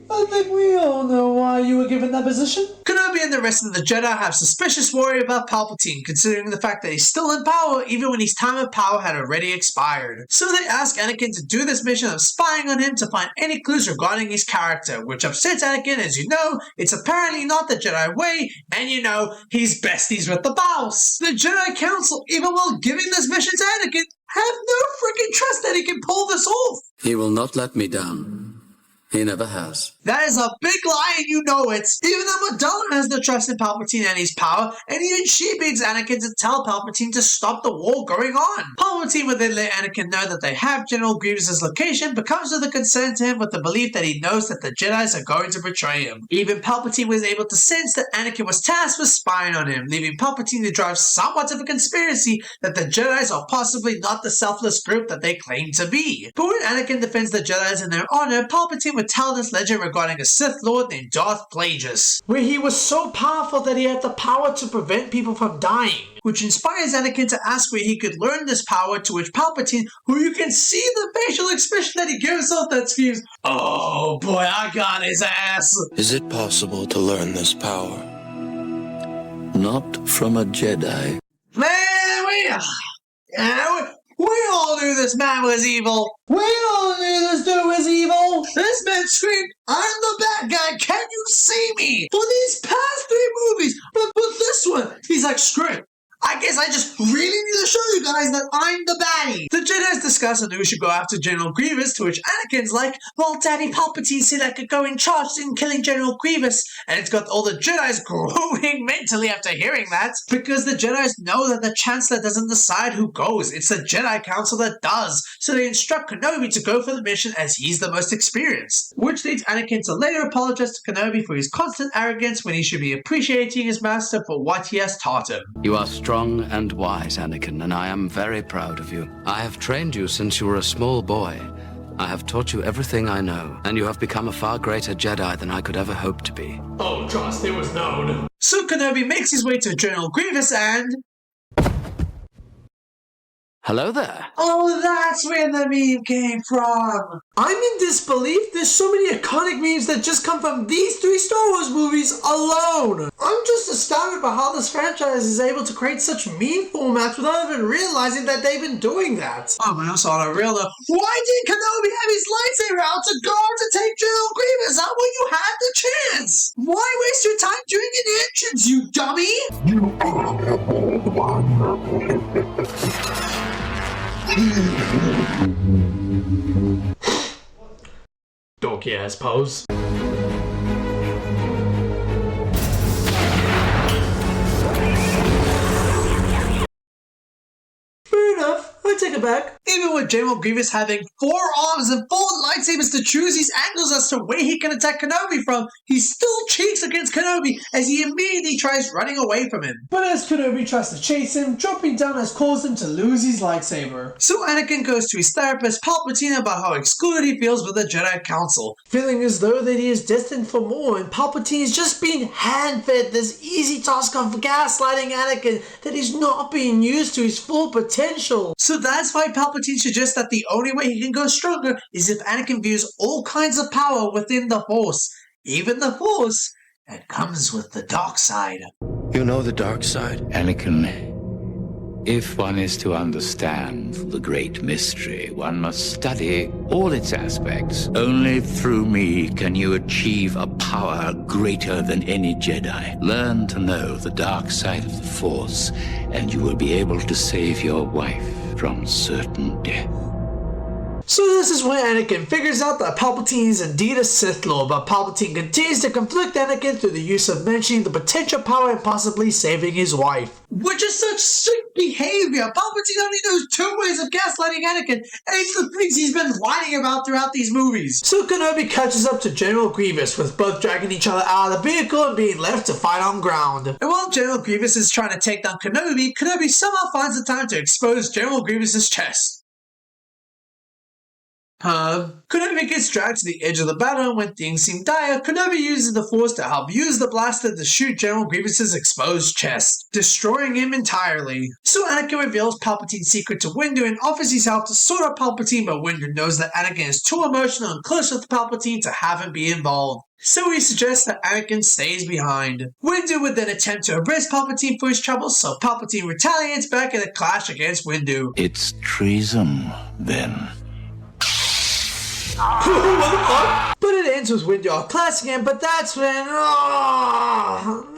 I think we all know why you were given that position. Kenobi and the rest of the Jedi have suspicious worry about Palpatine, considering the fact that he's still in power even when his time of power had already expired. So they ask Anakin to do this mission of spying on him to find any clues regarding his character, which upsets Anakin as you know, it's apparently not the Jedi way, and you know, he's besties with the boss. The Jedi Council, even while giving this mission to Anakin, have no freaking trust that he can pull this off. He will not let me down. He never has. That is a big lie and you know it. Even Amidala has no trust in Palpatine and his power, and even she begs Anakin to tell Palpatine to stop the war going on. Palpatine would then let Anakin know that they have General Grievous's location, but comes with a concern to him with the belief that he knows that the Jedis are going to betray him. Even Palpatine was able to sense that Anakin was tasked with spying on him, leaving Palpatine to drive somewhat of a conspiracy that the Jedis are possibly not the selfless group that they claim to be. But when Anakin defends the Jedis in their honor, Palpatine would tell this legend regarding a Sith Lord named Darth Plagueis, where he was so powerful that he had the power to prevent people from dying, which inspires Anakin to ask where he could learn this power, to which Palpatine, who you can see the facial expression that he gives off that screams, "Oh boy, I got his ass." Is it possible to learn this power? Not from a Jedi. Man, we all knew this man was evil. We all knew this dude was evil. This man screamed, "I'm the bad guy, can you see me?" for these past 3 movies. But this one, he's like, screw it. I guess I just really need to show you guys that I'm the baddie. The Jedi's discuss who should go after General Grievous, to which Anakin's like, well, Daddy Palpatine said I could go in charge in killing General Grievous. And it's got all the Jedi's growing mentally after hearing that, because the Jedi's know that the Chancellor doesn't decide who goes. It's the Jedi Council that does. So they instruct Kenobi to go for the mission as he's the most experienced, which leads Anakin to later apologize to Kenobi for his constant arrogance when he should be appreciating his master for what he has taught him. You are strong and wise, Anakin, and I am very proud of you. I have trained you since you were a small boy. I have taught you everything I know, and you have become a far greater Jedi than I could ever hope to be. Oh, trust, it was known. So Kenobi makes his way to General Grievous and... Hello there. Oh, that's where the meme came from. I'm in disbelief. There's so many iconic memes that just come from these 3 Star Wars movies alone. I'm just astounded by how this franchise is able to create such meme formats without even realizing that they've been doing that. Oh, man, also on a real note, why did Kenobi have his lightsaber out to go to take General Grievous out when you had the chance? Why waste your time doing an entrance, you dummy? You are a bold one. Dorky ass pose. Fair enough, I take it back. Even with General Grievous having 4 arms and 4 lightsabers to choose his angles as to where he can attack Kenobi from, he still cheats against Kenobi as he immediately tries running away from him. But as Kenobi tries to chase him, dropping down has caused him to lose his lightsaber. So Anakin goes to his therapist Palpatine about how excluded he feels with the Jedi Council, feeling as though that he is destined for more, and Palpatine is just being hand-fed this easy task of gaslighting Anakin that he's not being used to his full potential. So that's why Palpatine suggests that the only way he can go stronger is if Anakin views all kinds of power within the Force, even the Force that comes with the dark side. You know the dark side? Anakin, if one is to understand the great mystery, one must study all its aspects. Only through me can you achieve a power greater than any Jedi. Learn to know the dark side of the Force, and you will be able to save your wife from certain death. So this is when Anakin figures out that Palpatine is indeed a Sith Lord, but Palpatine continues to conflict Anakin through the use of mentioning the potential power and possibly saving his wife. Which is such sick behavior. Palpatine only knows 2 ways of gaslighting Anakin, and it's the things he's been whining about throughout these movies. So Kenobi catches up to General Grievous, with both dragging each other out of the vehicle and being left to fight on ground. And while General Grievous is trying to take down Kenobi, Kenobi somehow finds the time to expose General Grievous's chest. Kenobi gets dragged to the edge of the battle, and when things seem dire, Kenobi uses the Force to help use the blaster to shoot General Grievous's exposed chest, destroying him entirely. So Anakin reveals Palpatine's secret to Windu and offers his help to sort out Palpatine, but Windu knows that Anakin is too emotional and close with Palpatine to have him be involved. So he suggests that Anakin stays behind. Windu would then attempt to arrest Palpatine for his troubles, so Palpatine retaliates back in a clash against Windu. It's treason, then. But it ends with Windu outclassing him, but that's when, not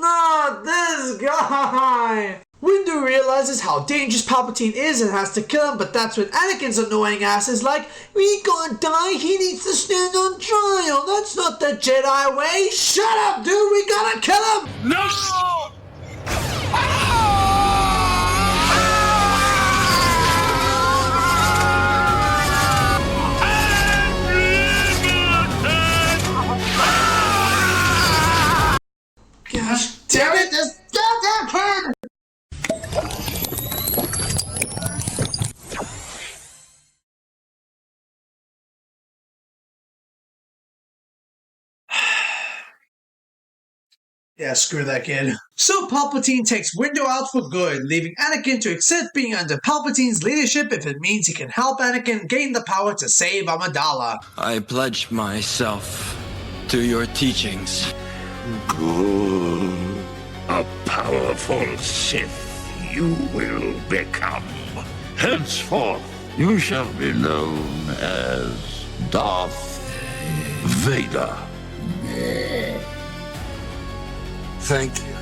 this guy! Windu realizes how dangerous Palpatine is and has to kill him, but that's when Anakin's annoying ass is like, we can't die, he needs to stand on trial, that's not the Jedi way, shut up dude, we gotta kill him! No! Gosh damn it, this goddamn kid! Yeah, screw that kid. So Palpatine takes Windu out for good, leaving Anakin to accept being under Palpatine's leadership if it means he can help Anakin gain the power to save Amidala. I pledge myself to your teachings. Good. A powerful Sith you will become. Henceforth, you shall be known as Darth Vader. Thank you,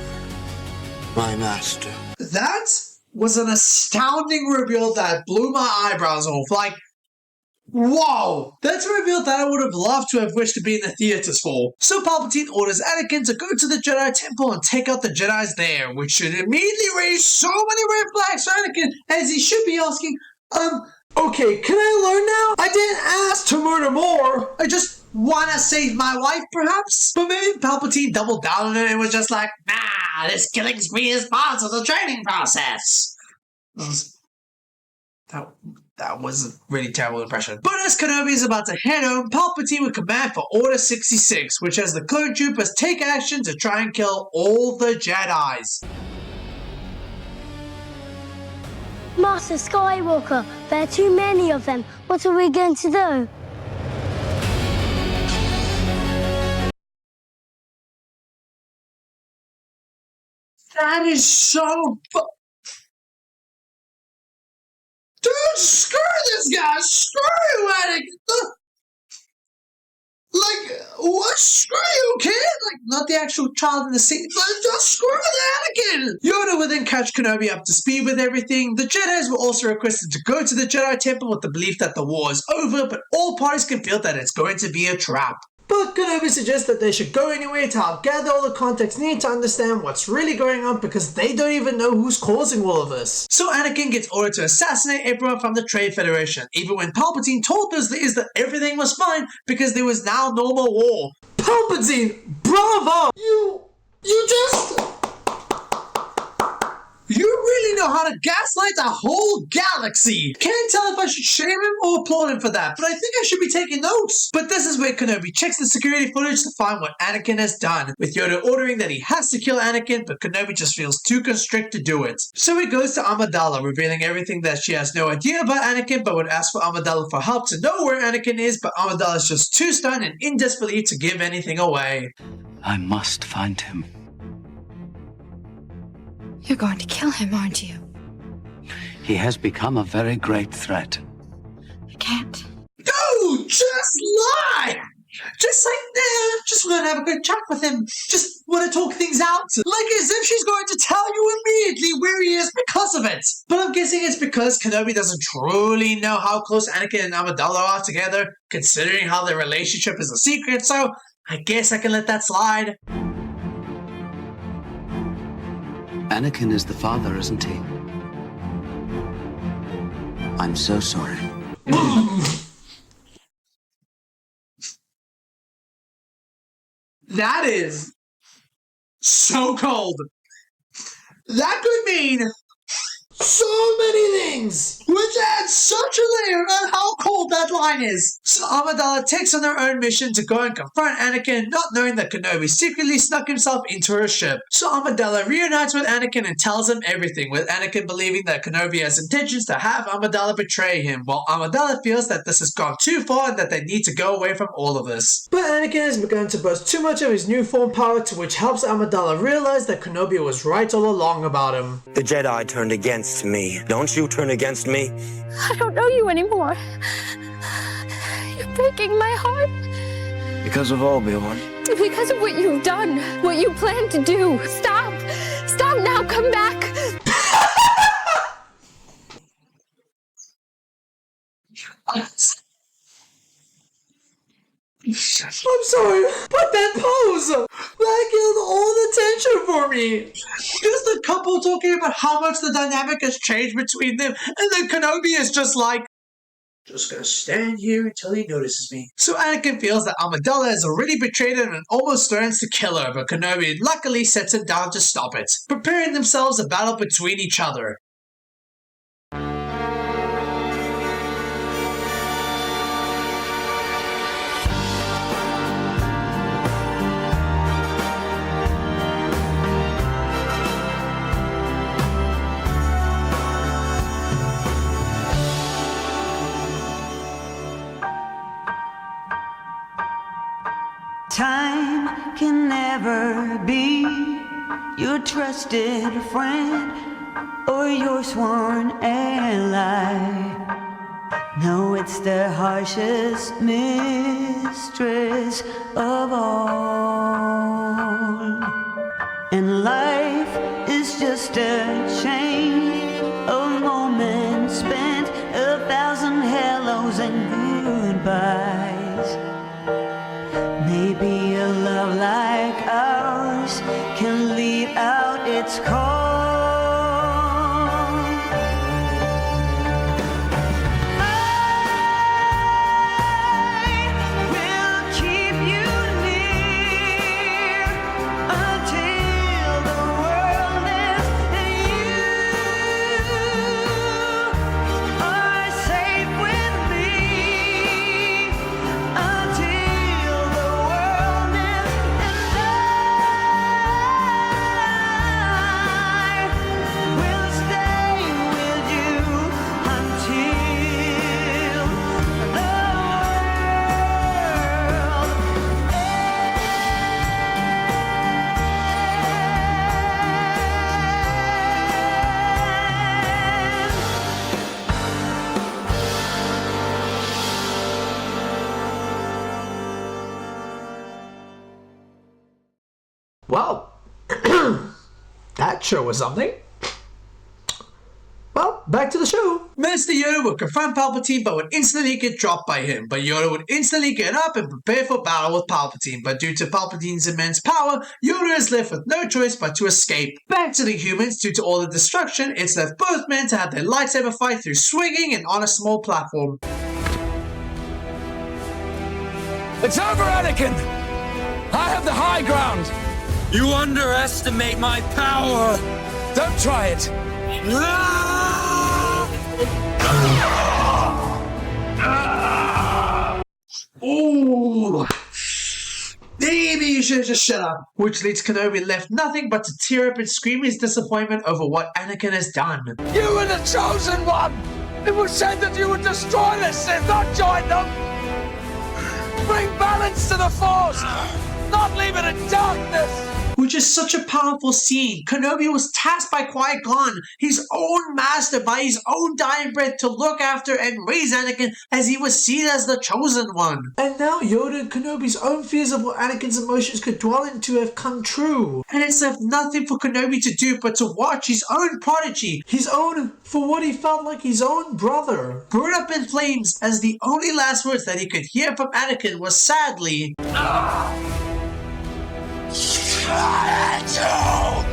my master. That was an astounding reveal that blew my eyebrows off. Like, whoa! That's a reveal that I would have loved to have wished to be in the theaters for. So Palpatine orders Anakin to go to the Jedi Temple and take out the Jedis there, which should immediately raise so many red flags for Anakin, as he should be asking, okay, can I learn now? I didn't ask to murder more. I just wanna save my wife, perhaps? But maybe Palpatine doubled down on it and was just like, nah, this killing spree is part of the training process. That was a really terrible impression. But as Kenobi is about to head home, Palpatine would command for Order 66, which has the clone troopers take action to try and kill all the Jedis. Master Skywalker, there are too many of them. What are we going to do? That is so dude, screw this guy! Screw you, Anakin! Like, what? Screw you, kid! Like, not the actual child in the scene, but just screw the Anakin! Yoda would then catch Kenobi up to speed with everything. The Jedis were also requested to go to the Jedi Temple with the belief that the war is over, but all parties can feel that it's going to be a trap. But Kenobi suggests that they should go anyway to help gather all the context needed to understand what's really going on because they don't even know who's causing all of this. So Anakin gets ordered to assassinate everyone from the Trade Federation, even when Palpatine told those leaders that everything was fine because there was now no more war. Palpatine, bravo! You just... You really know how to gaslight the whole galaxy! Can't tell if I should shame him or applaud him for that, but I think I should be taking notes. But this is where Kenobi checks the security footage to find what Anakin has done, with Yoda ordering that he has to kill Anakin, but Kenobi just feels too constrict to do it. So he goes to Amidala, revealing everything that she has no idea about Anakin, but would ask for Amidala for help to know where Anakin is, but Amidala is just too stunned and in disbelief to give anything away. I must find him. You're going to kill him, aren't you? He has become a very great threat. I can't. No! Just lie! Just like, just want to have a good chat with him. Just want to talk things out. Like as if she's going to tell you and me immediately where he is because of it. But I'm guessing it's because Kenobi doesn't truly know how close Anakin and Amidala are together, considering how their relationship is a secret, so I guess I can let that slide. Anakin is the father, isn't he? I'm so sorry. That is so cold. That could mean so many things, which adds such a layer on how cold that line is. So Amidala takes on her own mission to go and confront Anakin, not knowing that Kenobi secretly snuck himself into her ship. So Amidala reunites with Anakin and tells him everything, with Anakin believing that Kenobi has intentions to have Amidala betray him, while Amidala feels that this has gone too far and that they need to go away from all of this. But Anakin has begun to boast too much of his new form power, to which helps Amidala realize that Kenobi was right all along about him. The Jedi turned against me. Don't you turn against me? I don't know you anymore. You're breaking my heart. Because of Obi-Wan. Because of what you've done, what you plan to do. Stop. Stop now. Come back. I'm sorry, but that pose! That killed all the tension for me! Just the couple talking about how much the dynamic has changed between them, and then Kenobi is just like, just gonna stand here until he notices me. So Anakin feels that Amidala has already betrayed him and almost threatens to kill her, but Kenobi luckily sets him down to stop it, preparing themselves a battle between each other. Time can never be your trusted friend or your sworn ally. No, it's the harshest mistress of all. And life is just a chain of moments spent, 1,000 hellos and goodbyes. Maybe a love like ours can lead out its call. Well, that sure was something. Well, back to the show. Master Yoda would confront Palpatine but would instantly get dropped by him, but Yoda would instantly get up and prepare for battle with Palpatine, but due to Palpatine's immense power, Yoda is left with no choice but to escape. Back to the humans, due to all the destruction, it's left both men to have their lightsaber fight through swinging and on a small platform. It's over, Anakin! I have the high ground! You underestimate my power! Don't try it! Ooh! Maybe you should have just shut up. Which leads Kenobi left nothing but to tear up and scream his disappointment over what Anakin has done. You were the chosen one! It was said that you would destroy the Sith, not join them! Bring balance to the Force! Not leave it in darkness! which is such a powerful scene. Kenobi was tasked by Qui-Gon, his own master, by his own dying breath to look after and raise Anakin as he was seen as the chosen one. And now Yoda and Kenobi's own fears of what Anakin's emotions could dwell into have come true. And it's left nothing for Kenobi to do but to watch his own prodigy, his own, for what he felt like his own brother, burn up in flames as the only last words that he could hear from Anakin was sadly,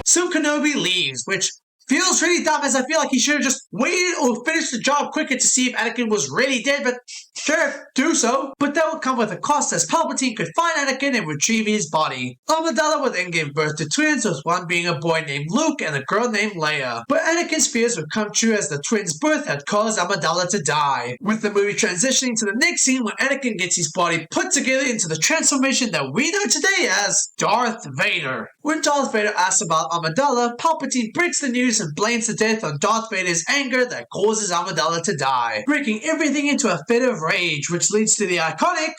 So Kenobi leaves, which feels really dumb, as I feel like he should have just waited or finished the job quicker to see if Anakin was really dead, but sure, do so. But that would come with a cost, as Palpatine could find Anakin and retrieve his body. Amidala would then give birth to twins, with one being a boy named Luke and a girl named Leia. But Anakin's fears would come true, as the twins' birth had caused Amidala to die, with the movie transitioning to the next scene when Anakin gets his body put together into the transformation that we know today as Darth Vader. When Darth Vader asks about Amidala, Palpatine breaks the news and blames the death on Darth Vader's anger that causes Amidala to die, breaking everything into a fit of rage, which leads to the iconic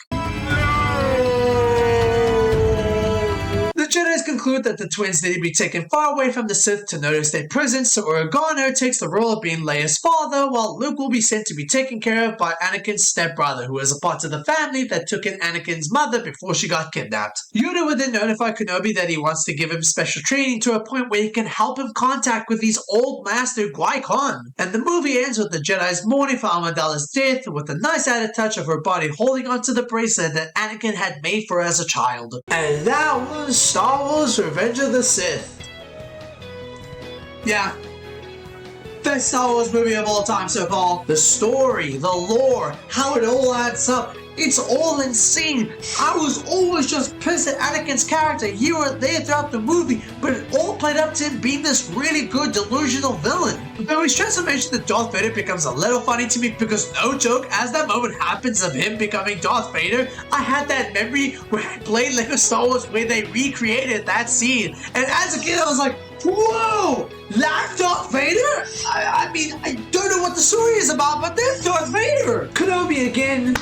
The Jedi's conclude that the twins need to be taken far away from the Sith to notice their presence, so Organa takes the role of being Leia's father, while Luke will be sent to be taken care of by Anakin's stepbrother, who is a part of the family that took in Anakin's mother before she got kidnapped. Yoda would then notify Kenobi that he wants to give him special training to a point where he can help him contact with his old master Qui-Gon. And the movie ends with the Jedi's mourning for Amidala's death, with a nice added touch of her body holding onto the bracelet that Anakin had made for her as a child. And that was Star Wars Revenge of the Sith. Yeah. Best Star Wars movie of all time so far. The story, the lore, how it all adds up. It's all insane. I was always just pissed at Anakin's character here or there throughout the movie, but it all played up to him being this really good delusional villain. Though his transformation to Darth Vader becomes a little funny to me because, no joke, as that moment happens of him becoming Darth Vader, I had that memory where I played Lego Star Wars where they recreated that scene. And as a kid I was like, whoa! That's Darth Vader? I mean, I don't know what the story is about, but there's Darth Vader! Kenobi again.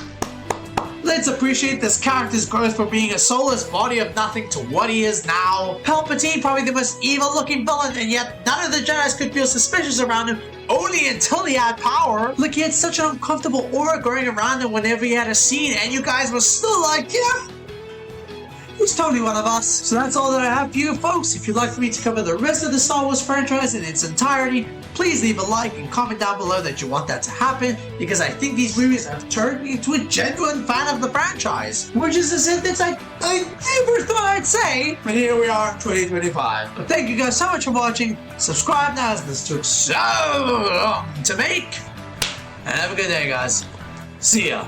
Let's appreciate this character's growth from being a soulless body of nothing to what he is now. Palpatine, probably the most evil looking villain, and yet none of the Jedi's could feel suspicious around him, only until he had power. Like, he had such an uncomfortable aura going around him whenever he had a scene, and you guys were still like, yeah, he's totally one of us. So that's all that I have for you folks. If you'd like for me to cover the rest of the Star Wars franchise in its entirety, please leave a like and comment down below that you want that to happen, because I think these movies have turned me into a genuine fan of the franchise. Which is a sentence I never thought I'd say, but here we are, 2025. But thank you guys so much for watching. Subscribe now, as this took so long to make. And have a good day, guys. See ya.